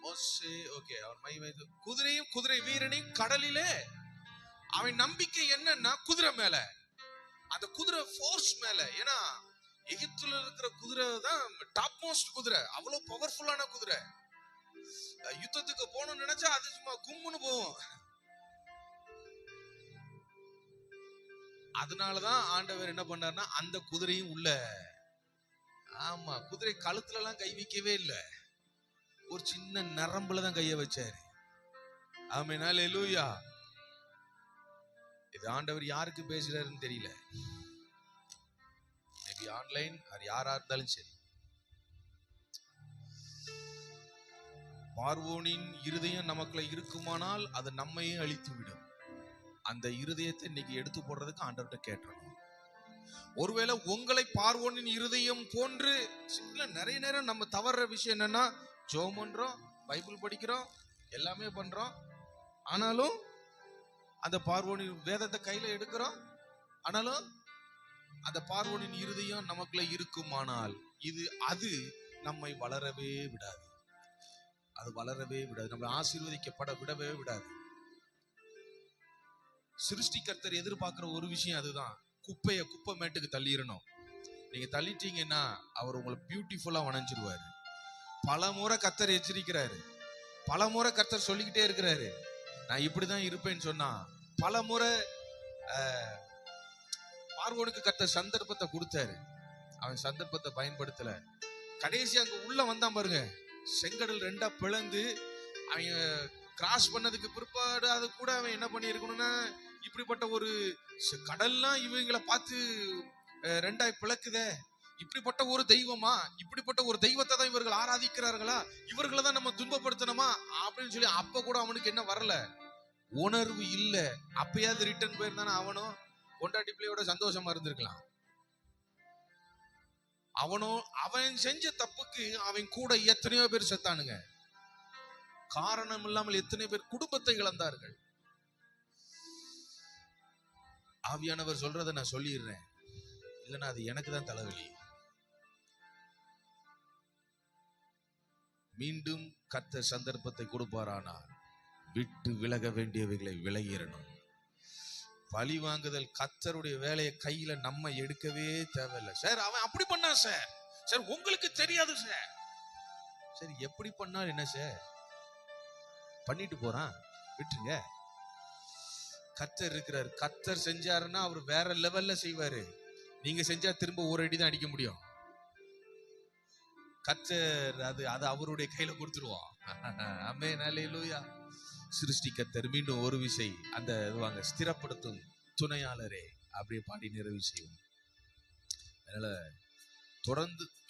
மோசே, ஓகே, அவன் குதிரையும் குதிரை வீரனையும் கடலிலே. அவன் நம்பிக்கை என்னன்னா குதிரை மேல, அந்த குதிரை ஃபோர்ஸ் மேல. ஏன்னா எகிப்துல இருக்கிற குதிரை தான் டாப் மோஸ்ட் குதிரை, அவ்வளவு பவர்ஃபுல்லான குதிரை. யுத்தத்துக்கு போகணும்னு நினைச்சா அது சும்மா கும்முன்னு போகும். அதனாலதான் ஆண்டவர் என்ன பண்ணார்னா, அந்த குதிரையும் உள்ள, குதிரை கழுத்துல எல்லாம் கை வைக்கவே இல்லை, ஒரு சின்ன நரம்புல தான் கைய வச்சாரு. ஆமென், ஹல்லேலூயா. இது ஆண்டவர் யாருக்கு பேசுறாருன்னு தெரியல. மேபி ஆன்லைன் யாரா இருந்தாலும் சரி. பார்வோனின் இருதயம் நமக்குள்ள இருக்குமானால் அது நம்மையும் அழித்து விடும். அந்த இருதயத்தை இன்னைக்கு எடுத்து போடுறதுக்கு ஆண்டவர்கிட்ட கேட்டணும். ஒருவேளை உங்களை பார்வோனின் இருதயம் போன்று நிறைய நேரம் நம்ம தவறுற விஷயம் என்னன்னா, ஜெபம் பண்றோம், பைபிள் படிக்கிறோம், எல்லாமே பண்றோம், ஆனாலும் அந்த பார்வோனின் வேதத்தை கையில எடுக்கிறோம், ஆனாலும் அந்த பார்வோனின் இருதயம் நமக்குள்ள இருக்குமானால் அது நம்மை வளரவே விடாது. அது வளரவே விடாது, நம்மளை ஆசீர்வதிக்கப்பட விடவே விடாது. சிருஷ்டிகர்த்தர் எதிர்பார்க்கிற ஒரு விஷயம் அதுதான், குப்பைய குப்பை மேட்டுக்கு தள்ளிடணும். நீங்க தள்ளிட்டீங்கன்னா அவர் உங்களை பியூட்டிஃபுல்லா வணைஞ்சிருவாரு. பல முறை கர்த்தர் எச்சரிக்கிறாரு, பல முறை கர்த்தர் சொல்லிக்கிட்டே இருக்கிறாரு, நான் இப்படிதான் இருப்பேன்னு சொன்னா. பல முறை பார்வோனுக்கு கர்த்தர் சந்தர்ப்பத்தை கொடுத்தாரு, அவன் சந்தர்ப்பத்தை பயன்படுத்தல. கடைசி அங்க உள்ள வந்தான் பாருங்க, செங்கடல் 2 பிளந்து அவன் கிராஸ் பண்ணதுக்கு பிற்பாடு அது கூட அவன் என்ன பண்ணி இருக்கணும்னா, இப்படிப்பட்ட ஒரு கடல்லாம் இவங்களை பார்த்து 2 பிளக்குதே, இப்படிப்பட்ட ஒரு தெய்வமா, இப்படிப்பட்ட ஒரு தெய்வத்தை தான் இவர்கள் ஆராதிக்கிறார்களா, இவர்களை தான் நம்ம துன்பப்படுத்தணுமா அப்படின்னு சொல்லி அப்ப கூட அவனுக்கு என்ன வரல, உணர்வு இல்ல. அப்பயாவது ரிட்டர்ன் போயிருந்தானே அவனும் கொண்டாட்டி பிள்ளையோட சந்தோஷமா இருந்திருக்கலாம். அவன் செஞ்ச தப்புக்கு அவன் கூட எத்தனையோ பேர் செத்தானுங்க, காரணம் இல்லாமல் எத்தனை பேர் குடும்பத்தை இழந்தார்கள். ஆவியானவர் சொல்றதை நான் சொல்லிடுறேன், இல்லைன்னா அது எனக்கு தான் தலைவலி. மீண்டும் கர்த்தர் சந்தர்ப்பத்தை கொடுப்பாரானால் விட்டு விலக வேண்டியவைகளை விலகிடணும். பழி வாங்குதல் கர்த்தருடைய வேலையை கையில நம்ம எடுக்கவே தேவையில்லை. சார் அவன் அப்படி பண்ணா சார், சார் உங்களுக்கு தெரியாது சார். சரி, எப்படி பண்ணா என்ன சார், பண்ணிட்டு போறான், விட்டுருங்க. கர்த்தர் இருக்கிறார், கர்த்தர் செஞ்சாருன்னா அவர் வேற லெவல்ல செய்வாரு. நீங்க செஞ்சா திரும்ப ஒரு அடி தான் அடிக்க முடியும். கர்த்தர் அது அவருடைய கையில கொடுத்துருவோம். ஆமென், ஹல்லேலூயா. சிருஷ்டி கர்த்தர் மீண்டும் ஒரு விசை அந்த வாங்க ஸ்திரப்படுத்தும் துணையாளரே அப்படியே பாடி நிறைவு செய்வோம். அதனால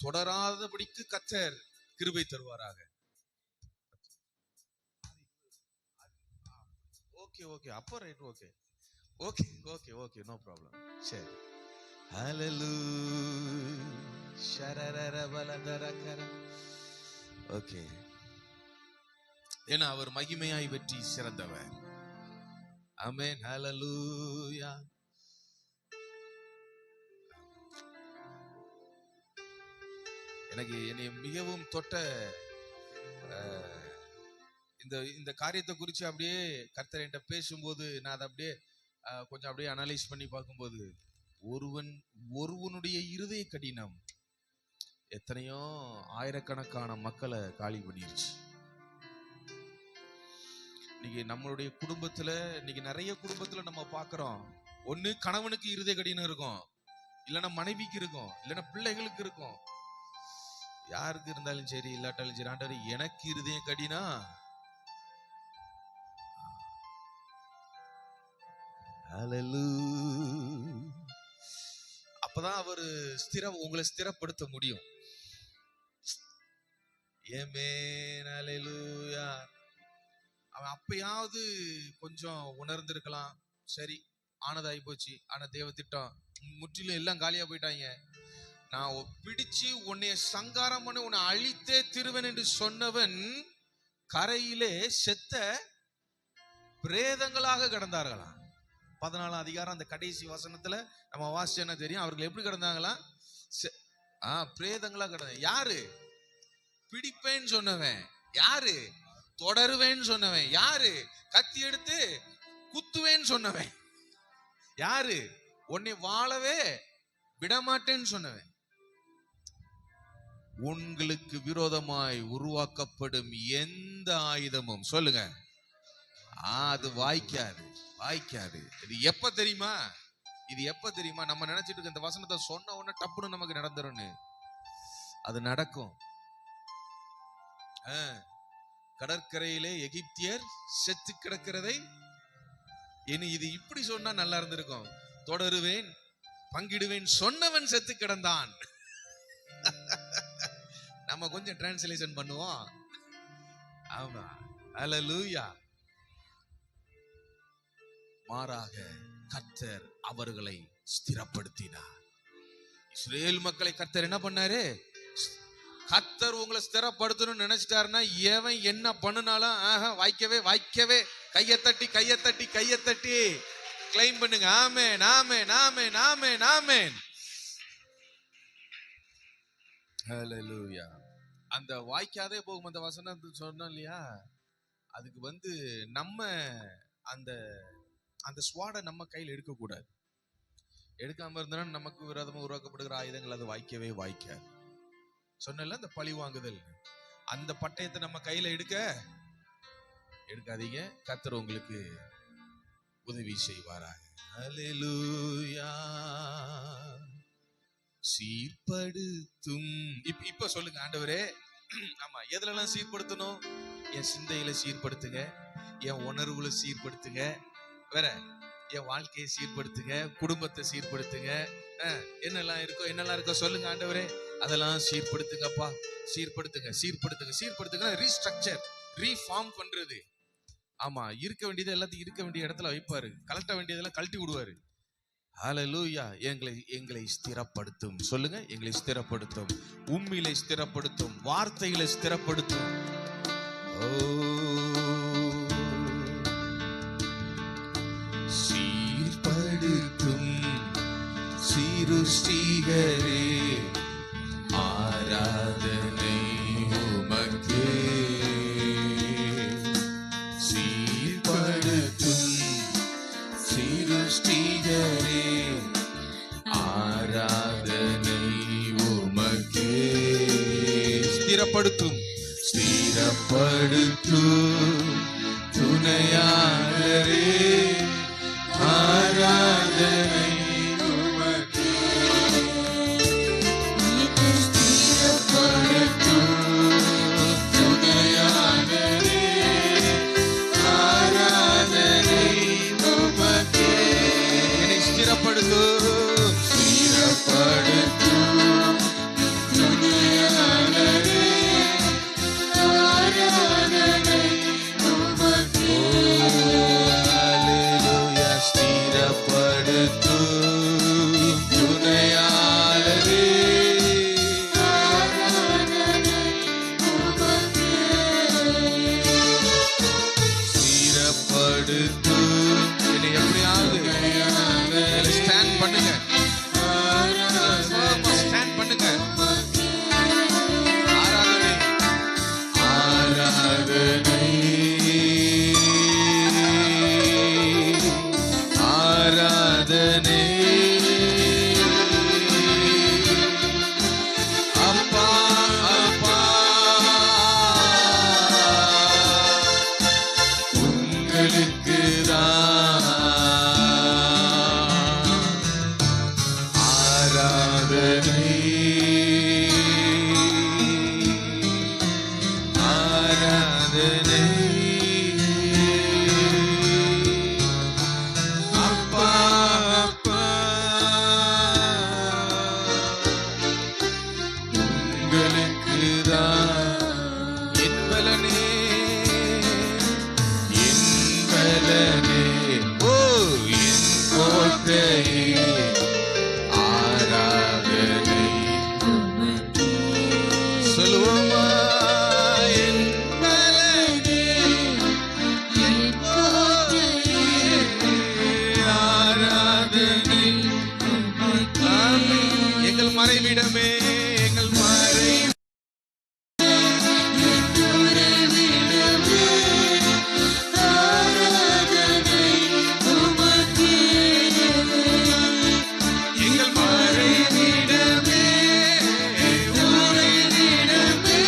தொடராதபடிக்கு கர்த்தர் கிருபை தருவாராக. ஓகே ஓகே, அப்போ right, okay okay okay okay, no problem. சரி, ஹல்லேலூயா ஷரரரபலதரகர. ஓகே, ஏன்னா அவர் மகிமையாய் வெற்றி சிறந்தவர். ஆமென், ஹல்லேலூயா. எனக்கு என்னை மிகவும் தொட்ட இந்த காரியத்தை குறித்து அப்படியே கர்த்தர் என்கிட்ட பேசும்போது நான் அதை அப்படியே கொஞ்சம் அப்படியே அனலைஸ் பண்ணி பார்க்கும்போது, ஒருவனுடைய இருதய கடினம் எத்தனையோ ஆயிரக்கணக்கான மக்களை காலி பண்ணிருச்சு. இன்னைக்கு நம்மளுடைய குடும்பத்துல, இன்னைக்கு நிறைய குடும்பத்துல நம்ம பாக்குறோம், ஒண்ணு கணவனுக்கு இருதய கடினம் இருக்கும், இல்லைன்னா மனைவிக்கு இருக்கும், இல்லைன்னா பிள்ளைகளுக்கு இருக்கும். யாருக்கு இருந்தாலும் சரி, இல்லாட்டாலும் சரி, ஆண்டவரே எனக்கு இருதய கடினா, அப்பதான் அவரு உங்களை ஸ்திரப்படுத்த முடியும். ஆமென், ஹல்லேலூயா. அவன் அப்பயாவது கொஞ்சம் உணர்ந்திருக்கலாம், சரி ஆனதாகி போச்சு, ஆனா தேவ திட்டம் முற்றிலும் எல்லாம் காலியா போயிட்டாங்க, நான் பிடிச்சு உன்னைய சங்காரம் பண்ணி உன்னை அழித்தே திருவன் என்று சொன்னவன் கரையிலே செத்த பிரேதங்களாக கிடந்தார்களாம். 14ஆம் அதிகாரம் அந்த கடைசி வசனத்துல நம்ம வாசிச்சோன்னா தெரியும், அவர்கள் எப்படி கிடந்தாங்களாம், பிரேதங்களா கிடந்தாங்க. யாரு? பிடிப்பேன்னு சொன்னவன் யாரு? தொடருவேன்னு சொன்னவன் யாரு? கத்தி எடுத்து குத்துவேன்னு சொன்னவன் யாரு? உன்னை வாழவே விடமாட்டேன்னு சொன்னவன். உங்களுக்கு விரோதமாய் உருவாக்கப்படும் எந்த ஆயுதமும், சொல்லுங்க, அது வாய்க்காது, வாய்க்காது. இது எப்ப தெரியுமா? இது எப்ப தெரியுமா? நம்ம நினைச்சிட்டு இருக்க இந்த வசனத்தை சொன்ன உடனே டப்புன்னு நமக்கு நடந்துரும்னு, அது நடக்கும். கடற்கரையிலே எகிப்தியர் செத்து கிடக்கிறதை இனி இது இப்படி சொன்னா நல்லா இருந்திருக்கும். தொடருவேன் பங்கிடுவேன் சொன்னவன் செத்து கிடந்தான். நம்ம கொஞ்சம் டிரான்ஸ்லேஷன் பண்ணுவோம். ஆமா, ஹல்லேலூயா. மாறாக கர்த்தர் அவர்களை ஸ்திரப்படுத்தினார். இஸ்ரவேல் மக்களை கர்த்தர் என்ன பண்ணாரு? கர்த்தர் உங்களை ஸ்திரப்படுத்தணும்னு நினைச்சிட்டாருன்னா எவன் என்ன பண்ணுனாலும் வாய்க்கவே வாய்க்கவே. கையை தட்டி கையை தட்டி கையை தட்டி கிளைம் பண்ணுங்க. ஆமென், ஆமென், ஆமென், ஆமென், ஆமென். ஹல்லேலூயா. அந்த வாய்க்காதே போகும் அந்த வசனம் சொன்னோம் இல்லையா, அதுக்கு நம்ம அந்த அந்த ஸ்வாடை நம்ம கையில் எடுக்கக்கூடாது. எடுக்காம இருந்தா நமக்கு விரோதமா உருவாக்கப்படுகிற ஆயுதங்கள் அது வாய்க்கவே வாய்க்காது. சொன்னல அந்த பழி வாங்குதல், அந்த பட்டயத்தை நம்ம கையில எடுக்காதீங்க. கர்த்தர் உங்களுக்கு உதவி செய்வாராக. ஹல்லேலூயா. சீர்படுத்தும். இப்ப சொல்லுங்க, ஆண்டவரே, ஆமா, எதுலெல்லாம் சீர்படுத்தணும்? என் சிந்தையில சீர்படுத்துங்க, என் உணர்வுல சீர்படுத்துங்க, வேற என் வாழ்க்கையை சீர்படுத்துங்க, குடும்பத்தை சீர்படுத்துங்க. என்னெல்லாம் இருக்கோ சொல்லுங்க, ஆண்டவரே அதெல்லாம் சீர்படுத்துங்கப்பா. சீர்படுத்துங்க, சீர்படுத்துங்க, சீர்படுத்துங்க. ரீஸ்ட்ரக்சர், ரீஃபார்ம் பண்றது. ஆமா, இருக்க வேண்டியது எல்லாத்தையும் இருக்க வேண்டிய இடத்துல வைப்பாரு, கலட்ட வேண்டியதெல்லாம் கழட்டி விடுவாரு. ஹல்லேலூயா. எங்களை ஸ்திரப்படுத்தும். சொல்லுங்க, எங்களை ஸ்திரப்படுத்தும், உம்மிலே ஸ்திரப்படுத்தும், வார்த்தைகளை ஸ்திரப்படுத்தும். சீர்படுத்தும் சிருஷ்டிகரே, ஆராதனை உமக்கே. சீர்படுத்தும் சிருஷ்டிகரே, ஆராதனை உமக்கே. ஸ்திரப்படுத்தும், ஸ்திரப்படுத்தும் துணையாளரே, ஆராதனை உமக்கே. ஸ்திரப்படுத்தும் துணையாளரே, ஆராதனை உமக்கே. என்னை ஸ்திரப்படுத்தும், ஸ்திரப்படுத்தும் துணையாளரே, ஆராதனை எப்படியாவது ஸ்டாண்ட் பண்ணுங்க, ஸ்டாண்ட் பண்ணுங்க. ஆராதனை ஆராதனை ஆராதனை அப்பா அப்பா உங்களுக்கு தான் ஆராதனை ஆராதனை அப்பா அப்பா உங்களுக்கு தான் என் பலனே என் பலனே ஓ என் கோட்டையே ஆராதனை சொல்லுவோமா என் பலனே என் கோட்டையே ஆராதனை ஆமென். எங்கள் மறைவிடமே எங்கள் மறை எங்கள் மறைவிடமே உறைவிடமே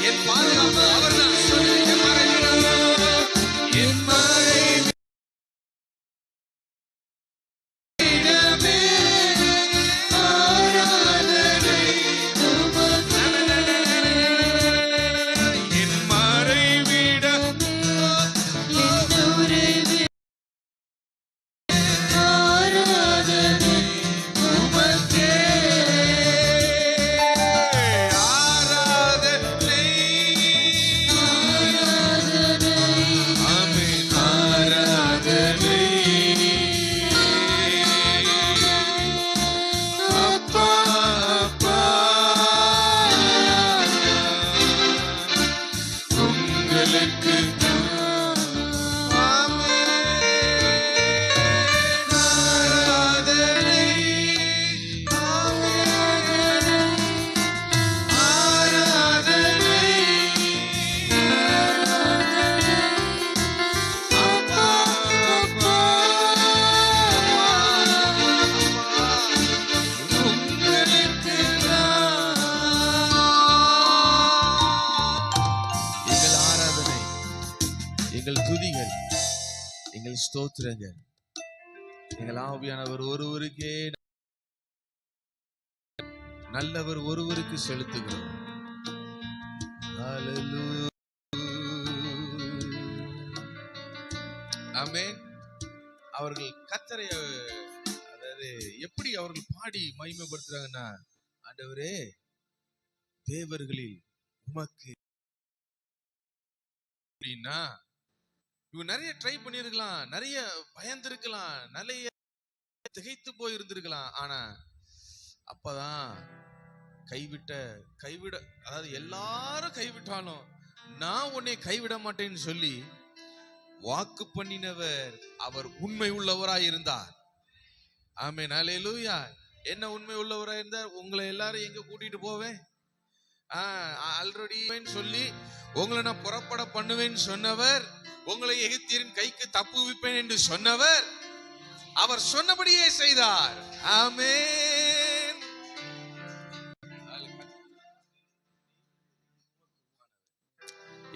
என் பாதுகாப்பு அவர்தான். என் மறைவிடமே என் மறைவிடமே ஆராதனை என் மறைவிடம் உமக்கே ஆராதனை ஆமென் ஆராதனை அப்பா அப்பா உங்களுக்கு எங்கள் ஆராதனை, எங்கள் துதிகள், எங்கள் ஸ்தோத்திரங்கள், எங்கள் ஆவியானவர் ஒருவருக்கே நல்லவர் ஒருவருக்கு செலுத்துகிறோம். ஹalleluya. ஆமென். அவர்கள் கர்த்தரை அதாவது எப்படி அவர்கள் பாடி மகிமைப்படுத்துறாங்கன்னா, ஆண்டவரே தேவர்களில் உமக்கு அப்படின்னா இவங்க நிறைய ட்ரை பண்ணிருக்கலாம், நிறைய பயந்திருக்கலாம், நிறைய திகைத்து போய் இருந்திருக்கலாம். ஆனா அப்பதான் கைவிட அதாவது எல்லாரும் கைவிட்டாலும் நான் உன்னை கைவிட மாட்டேன்னு சொல்லி வாக்கு பண்ணினவர் அவர் உண்மை உள்ளவராய் இருந்தார். ஆமென் ஹல்லேலூயா. என்ன உண்மை உள்ளவராய் இருந்தார்? உங்களை எல்லாரும் எங்க கூட்டிட்டு போவேன், ஆல்ரெடி சொல்லி உங்களை நான் புறப்பட பண்ணுவேன்னு சொன்னவர், உங்களை எகிப்தியரின் கைக்கு தப்புவிப்பேன் என்று சொன்னவர், அவர் சொன்னபடியே செய்தார். ஆமென்.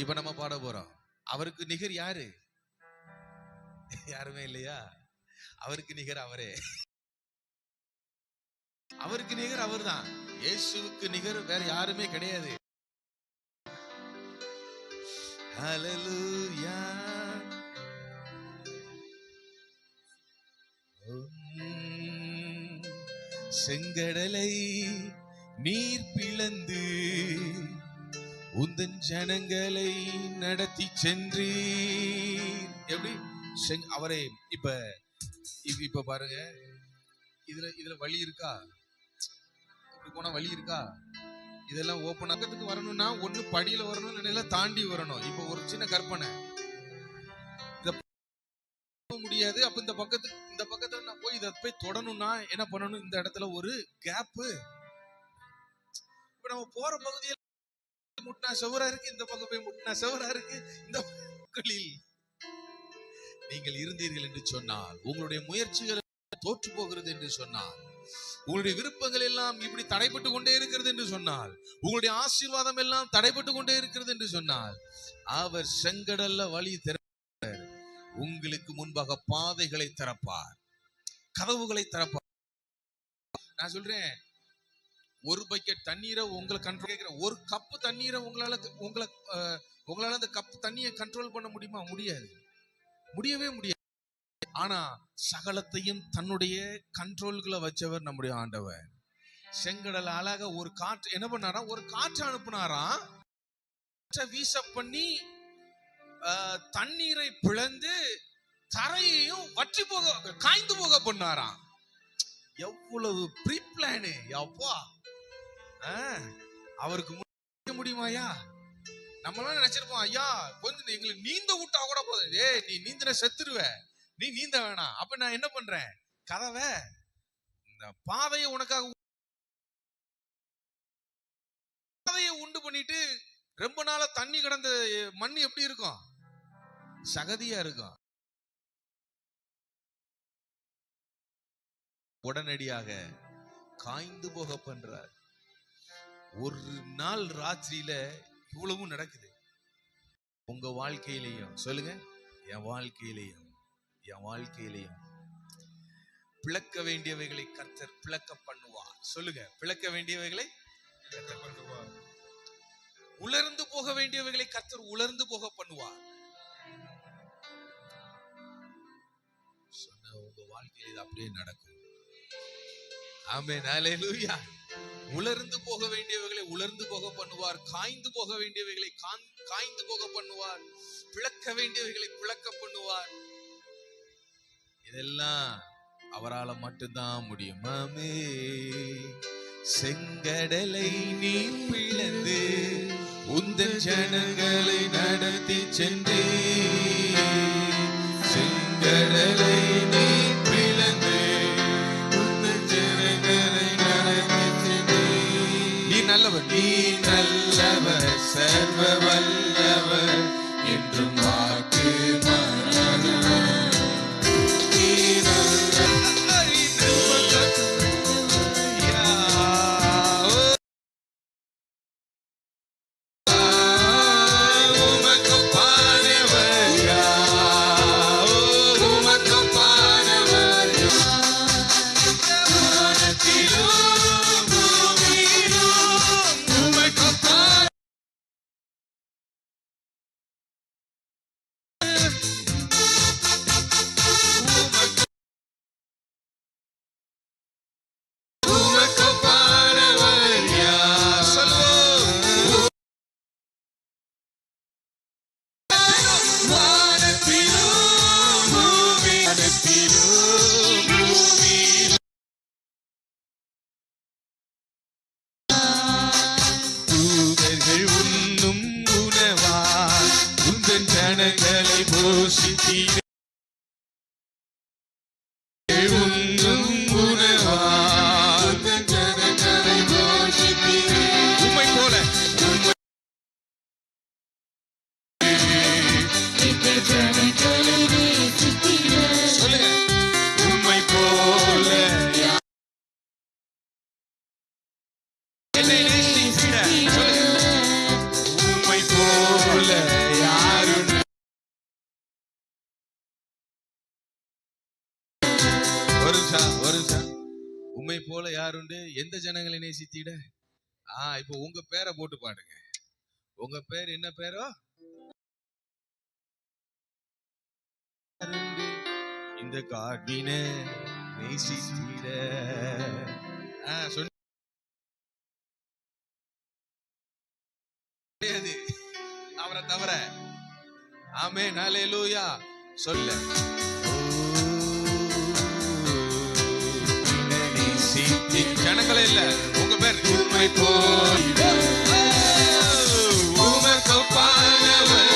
இப்ப நம்ம பாட போறோம். அவருக்கு நிகர் யாரு? யாருமே இல்லையா? அவருக்கு நிகர் அவரே. அவருக்கு நிகர் அவர்தான். இயேசுவுக்கு நிகர் வேற யாருமே கிடையாது. ஹalleluya. செங்கடலை நீர் பிளந்து உந்தன் ஜனங்களை நடத்தி சென்றீர். எப்படி அவரை இப்ப பாருங்க, இதுல வழி இருக்கா? இப்படி போனா வழி இருக்கா? இதெல்லாம் ஓப்பன் ஆக்கிறதுக்கு வரணும்னா ஒண்ணு படியில வரணும், இல்ல தாண்டி வரணும். இப்ப ஒரு சின்ன கற்பனை, முடியாது. அப்ப இந்த பக்கத்துல நான் போய் இதை போய் தொடணும்னா என்ன பண்ணணும்? இந்த இடத்துல ஒரு கேப்பு. இப்ப நம்ம போற பகுதியில் முட்டினா செவரா இருக்கு, இந்த பக்கம் போய் முட்டினா செவரா இருக்கு. இந்த பக்கங்களில் நீங்கள் இருந்தீர்கள் என்று சொன்னால், உங்களுடைய முயற்சிகள் தோற்று போகிறது என்று சொன்னால், உங்களுடைய விருப்பங்கள் எல்லாம் இப்படி தடைப்பட்டு கொண்டே இருக்கிறது என்று சொன்னால், உங்களுடைய ஆசீர்வாதம் எல்லாம் தடைப்பட்டு கொண்டே இருக்கிறது என்று சொன்னால், அவர் செங்கடல்ல வழி திறப்பார். உங்களுக்கு முன்பாக பாதைகளை திறப்பார், கதவுகளை திறப்பார். நான் சொல்றேன், ஒரு பக்கெட் தண்ணீரை உங்களை கண்ட்ரோல் கேட்கிற, ஒரு கப்பு தண்ணீரை உங்களால அந்த கப்பு தண்ணியை கண்ட்ரோல் பண்ண முடியுமா? முடியாது, முடியவே முடியாது. ஆனா சகலத்தையும் தன்னுடைய கண்ட்ரோல்களை வச்சவர் நம்முடைய ஆண்டவர். செங்கடல் அழகா ஒரு காற்று என்ன பண்ணாரா? ஒரு காற்று அனுப்புனாராம். வீச பண்ணி தண்ணீரை பிளந்து தரையையும் வற்றி போக, காய்ந்து போக பண்ணாராம். எவ்வளவு ப்ரீ பிளானு! அப்பா, அவருக்கு முடியுமாயா? நம்மளாம் நினைச்சிருப்போம், ஐயா கொஞ்சம் எங்களை நீந்த விட்டா கூட போதும், நீ நீந்தின செத்துருவ, நீ நீந்த வேணாம். அப்ப நான் என்ன பண்றேன்? கதவை, இந்த பாதையை உனக்காக பாதையை உண்டு பண்ணிட்டு, ரொம்ப நாளா தண்ணி கிடந்த மண் எப்படி இருக்கும்? சகதியா இருக்கும். உடனடியாக காய்ந்து போக பண்றார். ஒரு நாள் ராத்திரியில இவ்வளவும் நடக்குது. உங்க வாழ்க்கையிலையும் சொல்லுங்க, என் வாழ்க்கையிலையும் பிளக்க வேண்டியவைகளை கர்த்தர் பிளக்க பண்ணுவார். சொல்லுங்க, பிளக்க வேண்டியவைகளை கர்த்தர் பண்ணுவார். உலர்ந்து போக வேண்டியவைகளை கர்த்தர் உலர்ந்து போக பண்ணுவார். சொன்ன உங்க வாழ்க்கையில் இது அப்படியே நடக்கும். ஆமென், ஹல்லேலூயா. உலர்ந்து போக வேண்டியவைகளை உலர்ந்து போக பண்ணுவார், காய்ந்து போக வேண்டியவைகளை காய்ந்து போக பண்ணுவார், பிளக்க வேண்டியவைகளை பிளக்க பண்ணுவார். இதெல்லாம் அவரால மட்டும்தான் முடியும். ஆமே. செங்கடலை நீ பிளந்து உந்தன் ஜனங்களை நடத்தி சென்றே, செங்கடலை நீ பிளந்து உந்தன் ஜனங்களை நடத்தி சென்றே. நீ நல்லவர், நீ நல்லவர், சர்வ வல்லவர் என்றும் வாக்கு மாறாதவர். ஜனங்களை போஷித்தீரே, உண்ணும் உணவால் ஜனங்களை போஷித்தீரே. உம்மை போல சொல்லுங்க, உம்மை போல என்னை நேசித்திட. சொல்லுங்க, உம்மை போல யாரும். உம்மை போல யாருண்டு? எந்த ஜனங்களை நேசித்திட? இப்போ உங்க பேரை போட்டு பாடுங்க. உங்க பேர் என்ன பேரோ? இந்த காட்டின நேசித்திட. அவரை தவிர. ஆமென், ஹல்லேலூயா. சொல்ல ஜனங்களே இல்ல, உங்க பேர் உம்மை போல உமக்கு பானவர்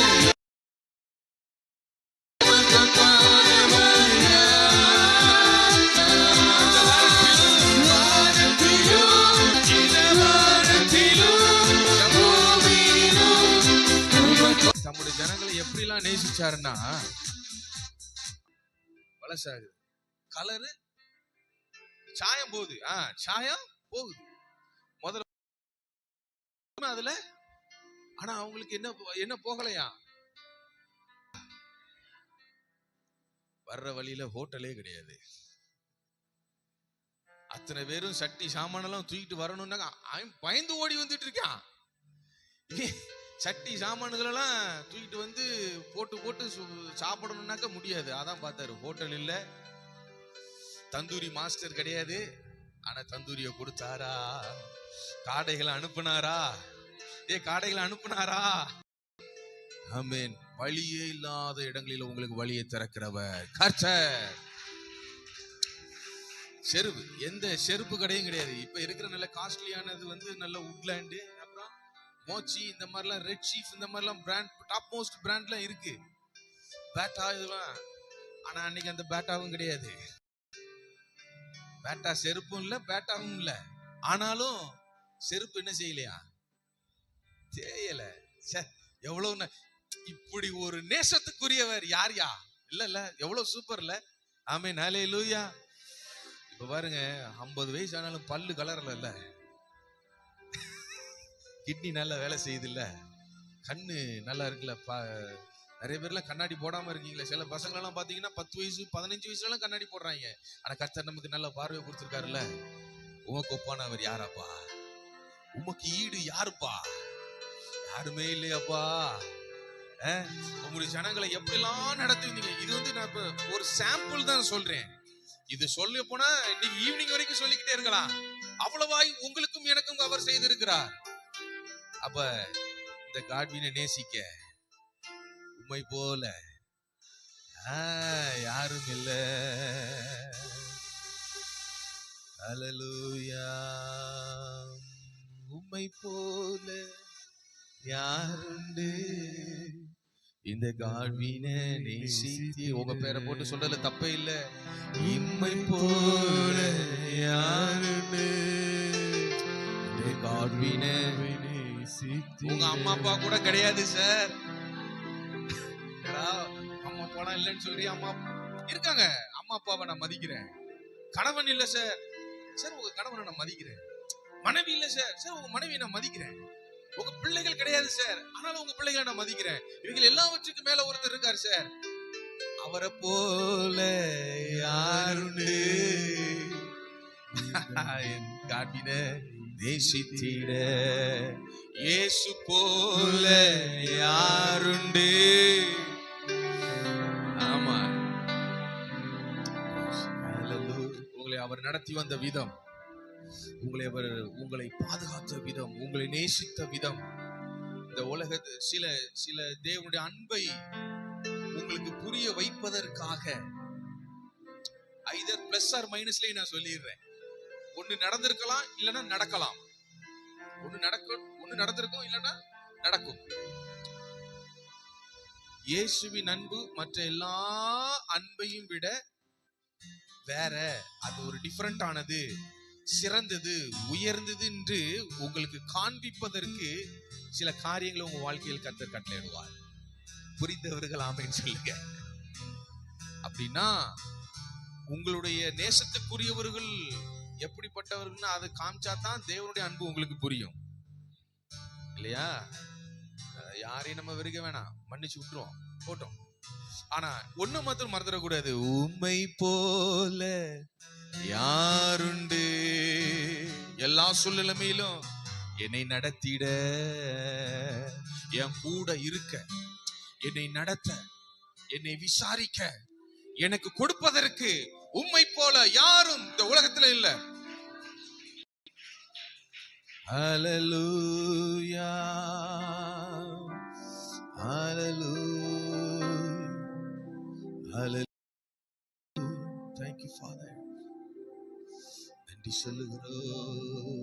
பண்றாருன்னா பழசாகுது, கலரு சாயம் போகுது. சாயம் போகுது முதல்ல அதுல. ஆனா அவங்களுக்கு என்ன போகலையா? வர்ற வழியில ஹோட்டலே கிடையாது. அத்தனை பேரும் சட்டி சாமானெல்லாம் தூக்கிட்டு வரணும்னா பயந்து ஓடி வந்துட்டு இருக்கான். சட்டி சாமான்களெல்லாம் தூக்கிட்டு வந்து போட்டு போட்டு சாப்பிடணும்னாக்க முடியாது. அதான் பார்த்தாரு, ஹோட்டல் இல்ல, தந்தூரி மாஸ்டர் கிடையாது. ஆனா தந்தூரிய கொடுத்தாரா? காடைகளை அனுப்புனாரா? காடைகளை அனுப்புனாரா? ஆமென். வழியே இல்லாத இடங்களில் உங்களுக்கு வழியை திறக்கிறவர் கர்த்தர். செருப்பு, எந்த செருப்பு கடையும் கிடையாது. இப்ப இருக்கிற நல்ல காஸ்ட்லியானது வந்து நல்ல உட்லேண்டு, அப்புறம் மோச்சி, இந்த மாதிரிலாம் ரெட் சீஃப், இந்த மாதிரிலாம் பிராண்ட், டாப் மோஸ்ட் பிராண்ட்லாம் இருக்கு. பேட்டா இதெல்லாம். ஆனா அன்னைக்கு அந்த பேட்டாவும் கிடையாது. பேட்டா செருப்பும் இல்ல, பேட்டாவும் இல்ல. ஆனாலும் செருப்பு என்ன செய்யலையா? செய்யல. எவ்வளவு இப்படி ஒரு நேசத்துக்குரியவர் யார்யா? இல்ல எவ்வளவு சூப்பர் இல்ல? ஆமென், ஹல்லேலூயா. இப்ப பாருங்க, 50 வயசு ஆனாலும் பல்லு கலர்ல இல்ல, கிட்னி நல்லா வேலை செய்யுது இல்ல, கண்ணு நல்லா இருக்குல்ல. நிறைய பேர்லாம் கண்ணாடி போடாம இருக்கீங்களா? சில பசங்க எல்லாம் பாத்தீங்கன்னா 10 வயசு 15 வயசுல எல்லாம் கண்ணாடி போடுறாங்க. ஆனா கர்த்தர் நமக்கு நல்ல பார்வை கொடுத்திருக்காருல்ல. உமக்கு ஒப்பானவர் யாராப்பா? உமக்கு ஈடு யாருப்பா? யாருமே இல்லையாப்பா. உங்களுடைய ஜனங்களை எப்படிலாம் நடத்துவீங்க? இது வந்து நான் இப்ப ஒரு சாம்பிள் தான் சொல்றேன். இது சொல்ல போனா இன்னைக்கு ஈவினிங் வரைக்கும் சொல்லிக்கிட்டே இருக்கலாம். அவ்வளவாய் உங்களுக்கும் எனக்கும் அவர் செய்திருக்கிறார். அப்ப இந்த காட்வினை நேசிக்க உம்மை போல யாரும் இல்ல. ஹல்லேலூயா. உம்மை போல யாருண்டு இந்த காட்வினை நேசித்தி. உங்க பேரை போட்டு சொல்றதுல தப்பே இல்ல. இம்மை போல யாருண்டு இந்த காட்வினை நேசித்தி. உங்க அம்மா அப்பா கூட கிடையாது சார். அம்மா அப்பா இல்லைன்னு சொல்லி அம்மா இருக்காங்க. அம்மா அப்பாவை நான் மதிக்கிறேன். கணவன் இல்ல சார். சார் உங்க கணவனை நான் மதிக்கிறேன். மனைவி இல்ல சார். சார் உங்க மனைவியை நான் மதிக்கிறேன். உங்க பிள்ளைகள் கிடையாது சார். ஆனாலும் உங்க பிள்ளைகளை நான் மதிக்கிறேன். இவங்க எல்லாவற்றுக்கும் மேல ஒருத்தர் இருக்காரு சார். அவரை போல யாருண்டு என் காட்வினை நேசித்திட. இயேசு போல யாருண்டு. ஆமா, உங்களை அவர் நடத்தி வந்த விதம், உங்களை பாதுகாத்த விதம், உங்களை நேசித்த விதம், இந்த உலகத்து சில தேவனுடைய அன்பை உங்களுக்கு புரிய வைப்பதற்காக ஐதர் பிளஸ் ஆர் மைனஸ்லயே நான் சொல்லிடுறேன். ஒண்ணு நடந்திருக்கலாம், இல்லைன்னா நடக்கலாம். ஒண்ணு நடந்திருக்கும், இல்லைன்னா நடக்கும். இயேசுவின் அன்பு மற்ற எல்லா அன்பையும் விட வேற. அது ஒரு டிஃபரண்ட் ஆனது, சிறந்தது, உயர்ந்தது என்று உங்களுக்கு காண்பிப்பதற்கு சில காரியங்களை உங்க வாழ்க்கையில் கர்த்தர் கட்டளையிடுவார். புரிந்தவர்கள் ஆமென் சொல்லுங்க. அப்படின்னா உங்களுடைய நேசத்துக்குரியவர்கள் எப்படிப்பட்டவர்கள் அதை காமிச்சா தான் தேவனுடைய அன்பு உங்களுக்கு புரியும் இல்லையா? யாரையும் நம்ம வெறுக்க வேணாம், மன்னிச்சு விட்டுருவோம், போட்டோம். ஆனா ஒண்ணு மாத்திரம் மறந்துடக்கூடாது, உம்மை போல யாருண்டு எல்லா சூழ்நிலைமையிலும் என்னை நடத்திட, என் கூட இருக்க, என்னை நடத்த, என்னை விசாரிக்க, எனக்கு கொடுப்பதற்கு உம்மை போல யாரும் இந்த உலகத்துல இல்ல. ஹல்லேலூயா, ஹல்லேலூயா, ஹல்லேலூயா. Thank you Father. நன்றி சொல்லுகிறோம்.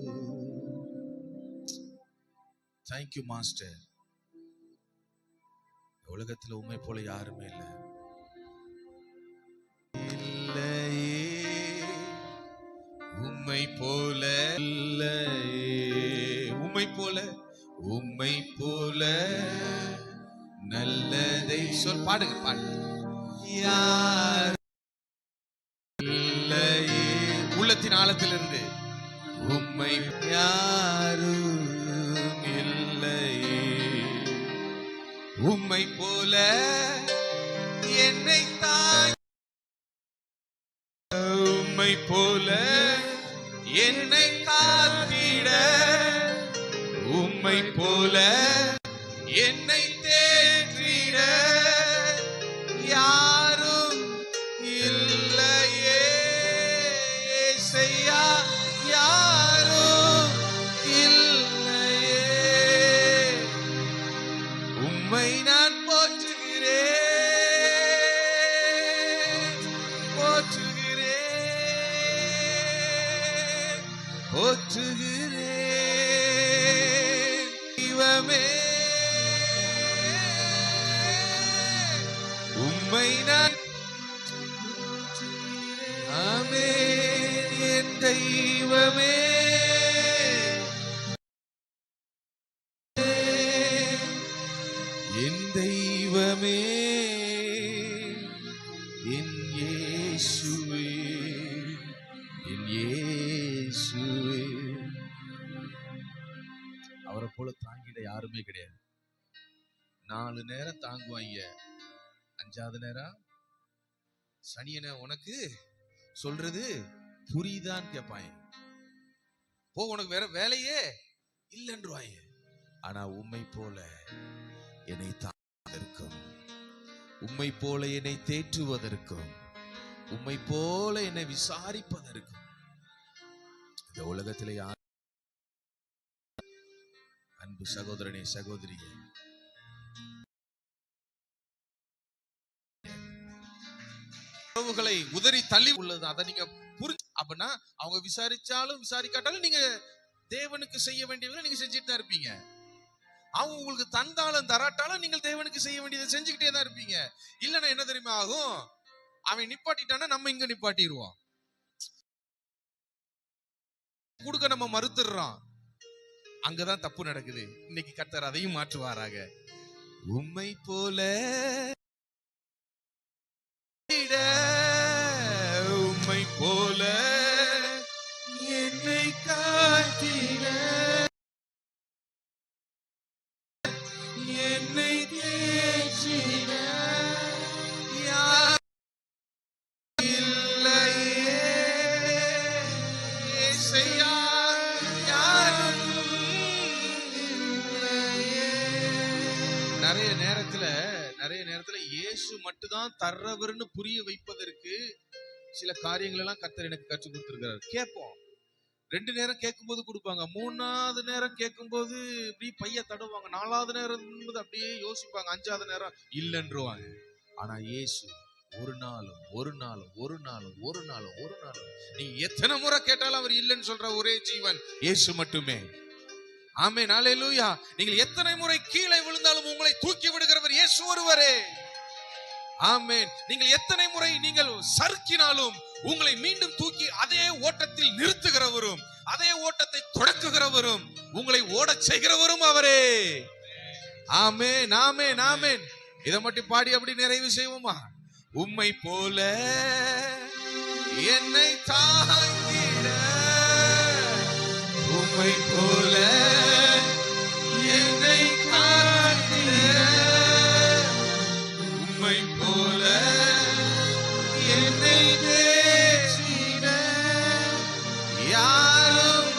Thank you Master. உலகத்துல உம்மை போல யாருமே இல்லை. உம்மை போல இல்லையே, உம்மை போல நல்லதை சொல். பாடுங்க, பாடுங்க. யார் இல்லையே, உள்ளத்தின் ஆழத்திலிருந்து உம்மை யாரும் இல்லையே, உம்மை போல என்னை தாய், உம்மை போல என்னை காத்திட, உம்மை போல என்னை தேற்றிட யாரும் இல்லையே. இயேசையா, யாரும் இல்லையே. உம்மை நான் போற்றுகிறேன், போற்றுகிறேன், போற்றுகிறேன். தெய்வமே, உம்மை நான், ஆமென், என் தெய்வமே, என் தெய்வமே, என் இயேசுவே, என் இயேசுவே. அவரை போல தாங்கிட யாருமே கிடையாது. 4 நேரம் தாங்குவாங்க, 5வது நேரம் சனியனை உனக்கு சொல்றது புரியுதான்னு கேட்பாங்க. போ, உனக்கு வேற வேலையே இல்லைன்றுவாங்க. ஆனா உம்மை போல என்னை தாங்குவதற்கும், உம்மை போல என்னை தேற்றுவதற்கும், உம்மை போல என்னை விசாரிப்பதற்கும் இந்த உலகத்திலே யார்? அன்பு சகோதரனே, சகோதரியே, உறவுகளை உதறி தள்ளி உள்ளது. அதை நீங்க புரிஞ்சு, அப்படின்னா அவங்க விசாரிச்சாலும் விசாரிக்காட்டாலும் நீங்க தேவனுக்கு செய்ய வேண்டியதை நீங்க செஞ்சுட்டு தான் இருப்பீங்க. அவங்க உங்களுக்கு தந்தாலும் தராட்டாலும் நீங்கள் தேவனுக்கு செய்ய வேண்டியதை செஞ்சுக்கிட்டே தான் இருப்பீங்க. இல்லைன்னா என்ன தெரியுமா ஆகும்? அவன் நிப்பாட்டிட்டானா நம்ம இங்க நிப்பாட்டிடுவோம். கொடுக்க நம்ம மறுத்துடுறோம். அங்கதான் தப்பு நடக்குது. இன்னைக்கு கர்த்தர் அதையும் மாற்றுவாராக. உம்மை போல, உம்மை போல என்னை காத்திட, என்னை தேற்றிட யார் இல்லையே. இயேசையா, யாரும் இல்லையே. நிறைய நேரத்துல இயேசு மட்டும்தான் தர்றவர்னு புரிய வைப்பதற்கு சில காரியங்கள் எல்லாம் கர்த்தர் எனக்கு கற்றுக் கொடுத்திருக்கிறார். கேட்போம், 2 நேரம் கேட்கும்போது கொடுப்பாங்க, 3வது நேரம் கேட்கும்போது இப்படி பைய தடுவாங்க, 4வது நேரம் அப்படியே யோசிப்பாங்க, 5வது நேரம் இல்லைன்றுவாங்க. ஆனா இயேசு ஒரு நாளும் நீ எத்தனை முறை கேட்டாலும் அவர் இல்லைன்னு சொல்ற ஒரே ஜீவன் இயேசு மட்டுமே. ஆமென், அல்லேலூயா. நீங்கள் எத்தனை முறை கீழே விழுந்தாலும் உங்களை தூக்கி விடுகிறவர் இயேசு ஒருவரே. ஆமென். நீங்கள் எத்தனை முறை நீங்கள் சறுக்கினாலும் உங்களை மீண்டும் தூக்கி அதே ஓட்டத்தில் நிறுத்துகிறவரும், அதே ஓட்டத்தை தொடக்குகிறவரும், உங்களை ஓடச் செய்கிறவரும் அவரே. ஆமென், ஆமென், ஆமென். இதை மட்டும் பாடி அப்படி நிறைவு செய்வோமா? உம்மை போல என்னை தாங்கிட, உம்மை போல என்னை காத்திட, உம்மை போல என்னை தேற்றிட யாரும்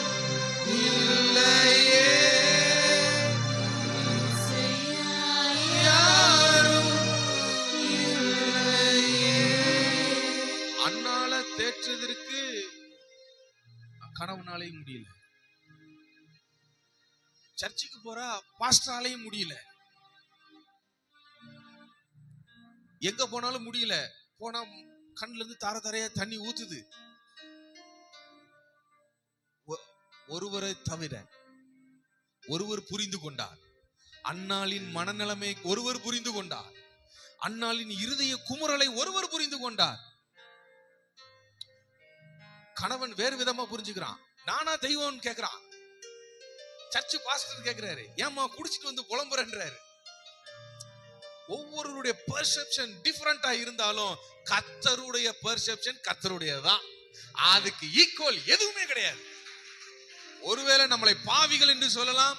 இல்லையே. யாரும் இல்லையே. அண்ணால தேற்றுவதற்கு கணவனாலையும் முடியல, சர்ச்சுக்கு போறா பாஸ்டராலையும் முடியல, எங்க போனாலும் முடியல. போனா கண்ணுல இருந்து தார தாரையா தண்ணி ஊத்துது. ஒருவரை தவிர ஒருவர் புரிந்து கொண்டார். அன்னாளின் மனநிலைமை ஒருவர் புரிந்து கொண்டார். அன்னாளின் இருதய குமுறலை ஒருவர் புரிந்து கொண்டார். கணவன் வேறு விதமா புரிஞ்சுக்கிறான். நானா தெய்வம் கேக்குறான். சர்ச்சு பாஸ்டர் கேக்குறாரு, ஏமா குடிச்சிட்டு வந்து புலம்புறன்றாரு. ஒவ்வொருடைய பெர்செப்ஷன் டிஃபரண்டா இருந்தாலும் கர்த்தருடைய பெர்செப்ஷன் கர்த்தருடையதான். அதுக்கு ஈக்குவல் எதுவுமே கிடையாது. ஒருவேளை நம்மளை பாவிகள் என்று சொல்லலாம்,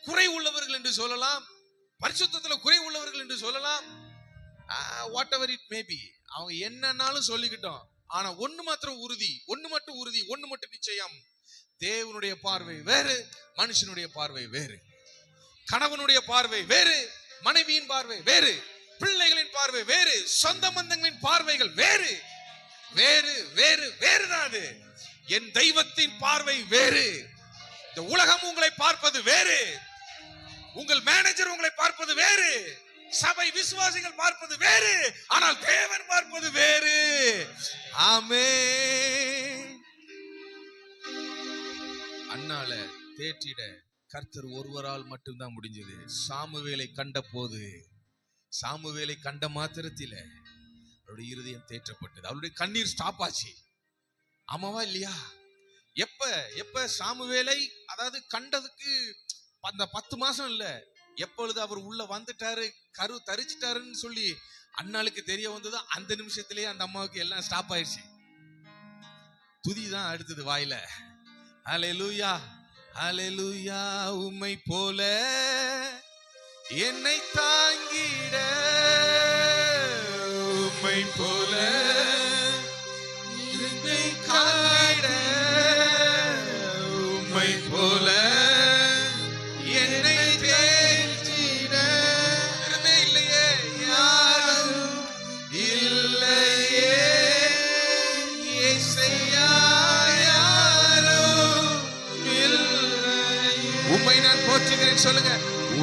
குறை உள்ளவர்கள் என்று சொல்லலாம், பரிசுத்தத்துல குறை உள்ளவர்கள் என்று சொல்லலாம், what ever it may be, அவங்க என்னன்னாலும் சொல்லிக்கிட்டோம். ஆனா ஒண்ணு மாத்திரம் உறுதி, ஒண்ணு மட்டும் நிச்சயம். தேவனுடைய பார்வை வேறு, மனுஷனுடைய பார்வை வேறு. கணவனுடைய பார்வை வேறு, மனைவியின் பார்வை வேறு, பிள்ளைகளின் பார்வை வேறு, சொந்த பந்தங்களின் பார்வைகள் வேறு வேறு வேறு வேறுதான். அது என் தெய்வத்தின் பார்வை வேறு. இந்த உலகம் உங்களை பார்ப்பது வேறு, உங்கள் மேனேஜர் உங்களை பார்ப்பது வேறு, சபை விசுவாசிகள் பார்ப்பது வேறு, ஆனால் தேவன் பார்ப்பது வேறு. ஆமென். அன்னால தேற்றிட கர்த்தர் ஒருவரால் மட்டும்தான் முடிஞ்சது. சாமுவேலை கண்ட போது, சாமுவேலை கண்ட மாத்திரத்தில அவருடைய இருதயம் தேற்றப்பட்டது. அவருடைய கண்ணீர் ஸ்டாப் ஆச்சு. ஆமாவா இல்லையா? எப்ப சாமுவேலை அதாவது கண்டதுக்கு அந்த 10 மாசம் இல்ல, எப்பொழுது அவர் உள்ள வந்துட்டாரு, கரு தரிச்சிட்டாருன்னு சொல்லி அண்ணாளுக்கு தெரிய வந்தது, அந்த நிமிஷத்திலேயே அந்த அம்மாவுக்கு எல்லாம் ஸ்டாப் ஆயிடுச்சு. துதிதான் அடுத்தது வாயில. ஹல்லேலூயா ஹல்லேலூயா. உம்மை போல என்னை தாங்கிட, உம்மை போல என்னை காத்திட, உம்மை போல என்னை தேற்றிட இல்லையே, யாரும் இல்லையே. இயேசையா யாரும் இல்லையே. உம்மை நான் போற்றுகிறேன் சொல்லுங்க.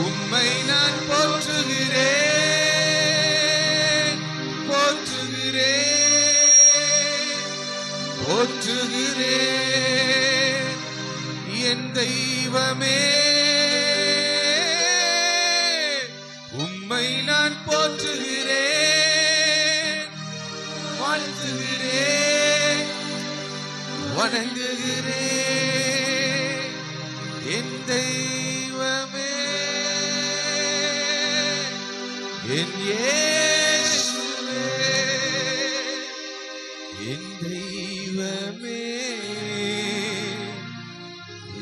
உம்மை நான் போற்றுகிறேன், போற்றுகிறேன், போற்றுகிறேன் என் தெய்வமே. உம்மை நான் போற்றுகிறேன், வாழ்த்துகிறேன், வணங்குகிறேன் என் தெய்வமே, என் இயேசுவே, என் தெய்வமே,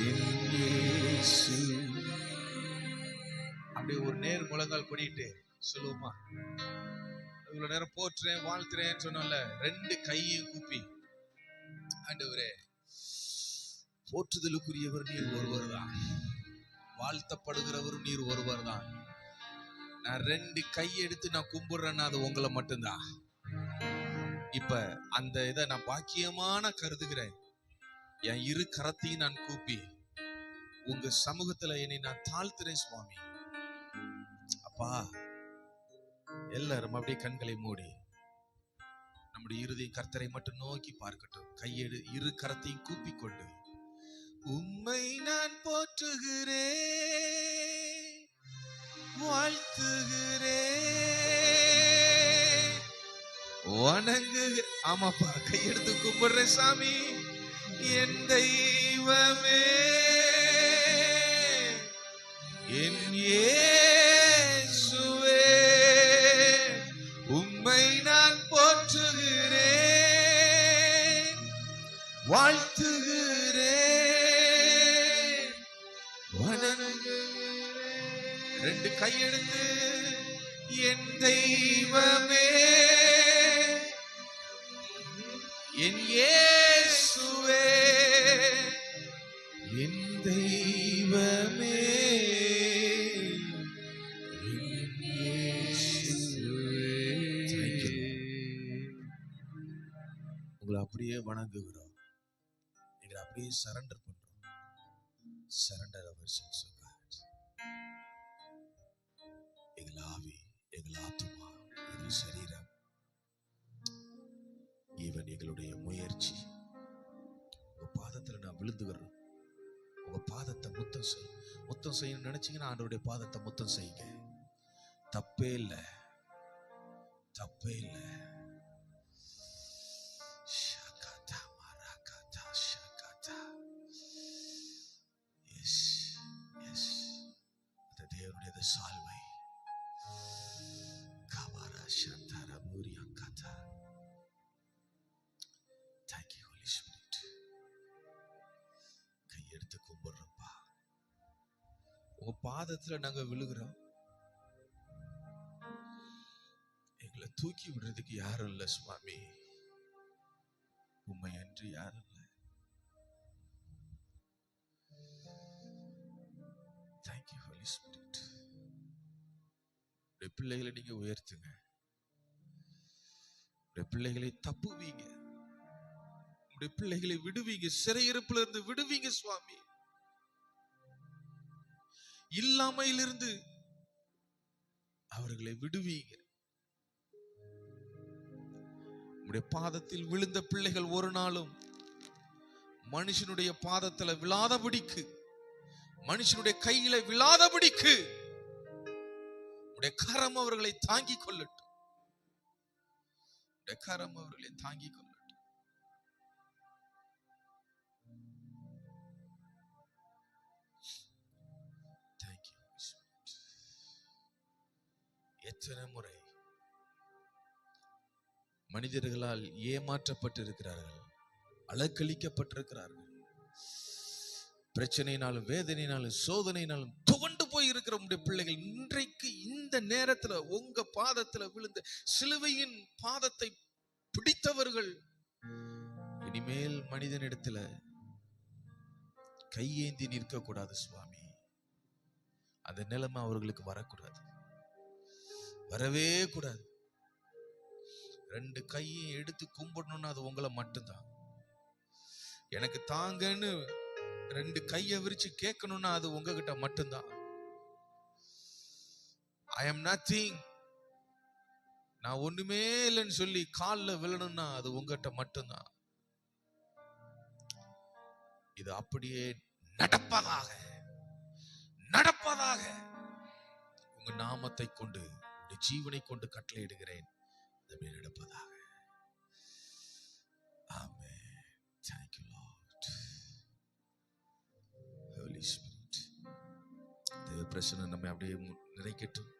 என் இயேசுவே. அப்படியே ஒரு நேர் முழங்கால் படிட்டு சொல்லுவோமா? இவ்வளவு நேரம் போற்றுறேன் வாழ்த்துறேன்னு சொன்னோம்ல, 2 கையையும் கூப்பி, ஆண்டவரே போற்றுதலுக்குரியவர் நீர் ஒருவர் தான், வாழ்த்தப்படுகிறவரும் நீர் ஒருவர் தான். நான் 2 கையெடுத்து நான் கும்பிடுறேன்னா அது உங்களை மட்டும்தான். இப்ப அந்த இதை நான் பாக்கியமான கருதுகிறேன். என் 2 கரத்தையும் நான் கூப்பி உங்க சமூகத்துல என்னை நான் தாழ்த்துறேன் சுவாமி. அப்பா, எல்லாரும் அப்படியே கண்களை மூடி நம்முடைய இருதயம் கர்த்தரை மட்டும் நோக்கி பார்க்கட்டும். கையெடு 2 கரத்தையும் கூப்பி கொண்டு, உம்மை நான் போற்றுகிறேன், வாழ்த்துகிறேன், வணங்குகிறேன். ஆமாப்பா, கையெடுத்து கும்பிடுறேன் சாமி. என் தெய்வமே, என் இயேசுவே, உம்மை நான் போற்றுகிறேன், வாழ்த்துகிறேன், வணங்குகிறேன். 2 கையெடுத்து, என் தெய்வமே, என் இயேசுவே, என் தெய்வமே, என் இயேசுவே. உங்களை அப்படியே வணங்குகிறோம், எங்களை அப்படியே சரண்டர் பண்றோம். Surrender ourselves, God. எங்கள் ஆவி, எங்கள் ஆத்துமா, எங்கள் சரீரம், ஈவன் எங்களுடைய முயற்சி உங்க பாதத்துல நான் விழுந்துகிறோம். உங்க பாதத்தை முத்தம் செய்யணும்னு நினைச்சீங்கன்னா ஆண்டவருடைய பாதத்தை முத்தம் செய்யுங்க. தப்பே இல்லை, தப்பே இல்லை. தேவனுடைய சால்வை எடுத்து கும்பிடுறோம்ப்பா. உங்க பாதத்துல நாங்க விழுகிறோம். எங்களை தூக்கி விடுறதுக்கு யாரும் இல்ல சுவாமி, உண்மை என்று யாரும் இல்லை. Thank you holy spirit. பிள்ளைகளை நீங்க உயர்த்துங்க. பிள்ளைகளை தப்புவீங்க, பிள்ளைகளை விடுவீங்க, சிறையிருப்புல இருந்து விடுவீங்க சுவாமி, இல்லாமையிலிருந்து அவர்களை விடுவீங்க. உம்முடைய பாதத்தில் விழுந்த பிள்ளைகள் ஒரு நாளும் மனுஷனுடைய பாதத்துல விழாதபடிக்கு, மனுஷனுடைய கையில விழாதபடிக்கு உடைய கரம் அவர்களை தாங்கிக் கொள்ளட்டும். உடைய கரம் அவர்களை தாங்கிக் கொள்ளட்டும். எத்தனை முறை மனிதர்களால் ஏமாற்றப்பட்டிருக்கிறார்கள், அலக்களிக்கப்பட்டிருக்கிறார்கள். பிரச்சனையினாலும் வேதனையினாலும் சோதனையினாலும் துவண்டு போய் இருக்கிற உங்களுடைய பிள்ளைகள் இன்றைக்கு இந்த நேரத்துல உங்க பாதத்துல விழுந்த சிலுவையின் பாதத்தை பிடித்தவர்கள் இனிமேல் மனிதனிடத்துல கையேந்தி நிற்க கூடாது சுவாமி. அந்த நிலைமை அவர்களுக்கு வரக்கூடாது, வரவே கூடாது. ரெண்டு கையை எடுத்து கும்பிடணும்னு அது உங்களை மட்டும்தான். எனக்கு தாங்கன்னு ரெண்டு கையை விரிச்சு கேட்கணும்னா அது உங்ககிட்ட மட்டும்தான். ஐ எம் நத்திங், நான் ஒண்ணுமே இல்லைன்னு சொல்லி காலில் விழணும்னா அது உங்ககிட்ட மட்டும்தான். இது அப்படியே நடப்பதாக நடப்பதாக உங்க நாமத்தை கொண்டு ஜீவனை கொண்டு கட்டளையிடுகிறேன், அது நடப்பதாக. ஆமென். Thank you Lord. Holy Spirit, தேவ பிரசன்னம் நம்மை அப்படியே நிறைக்கட்டும்.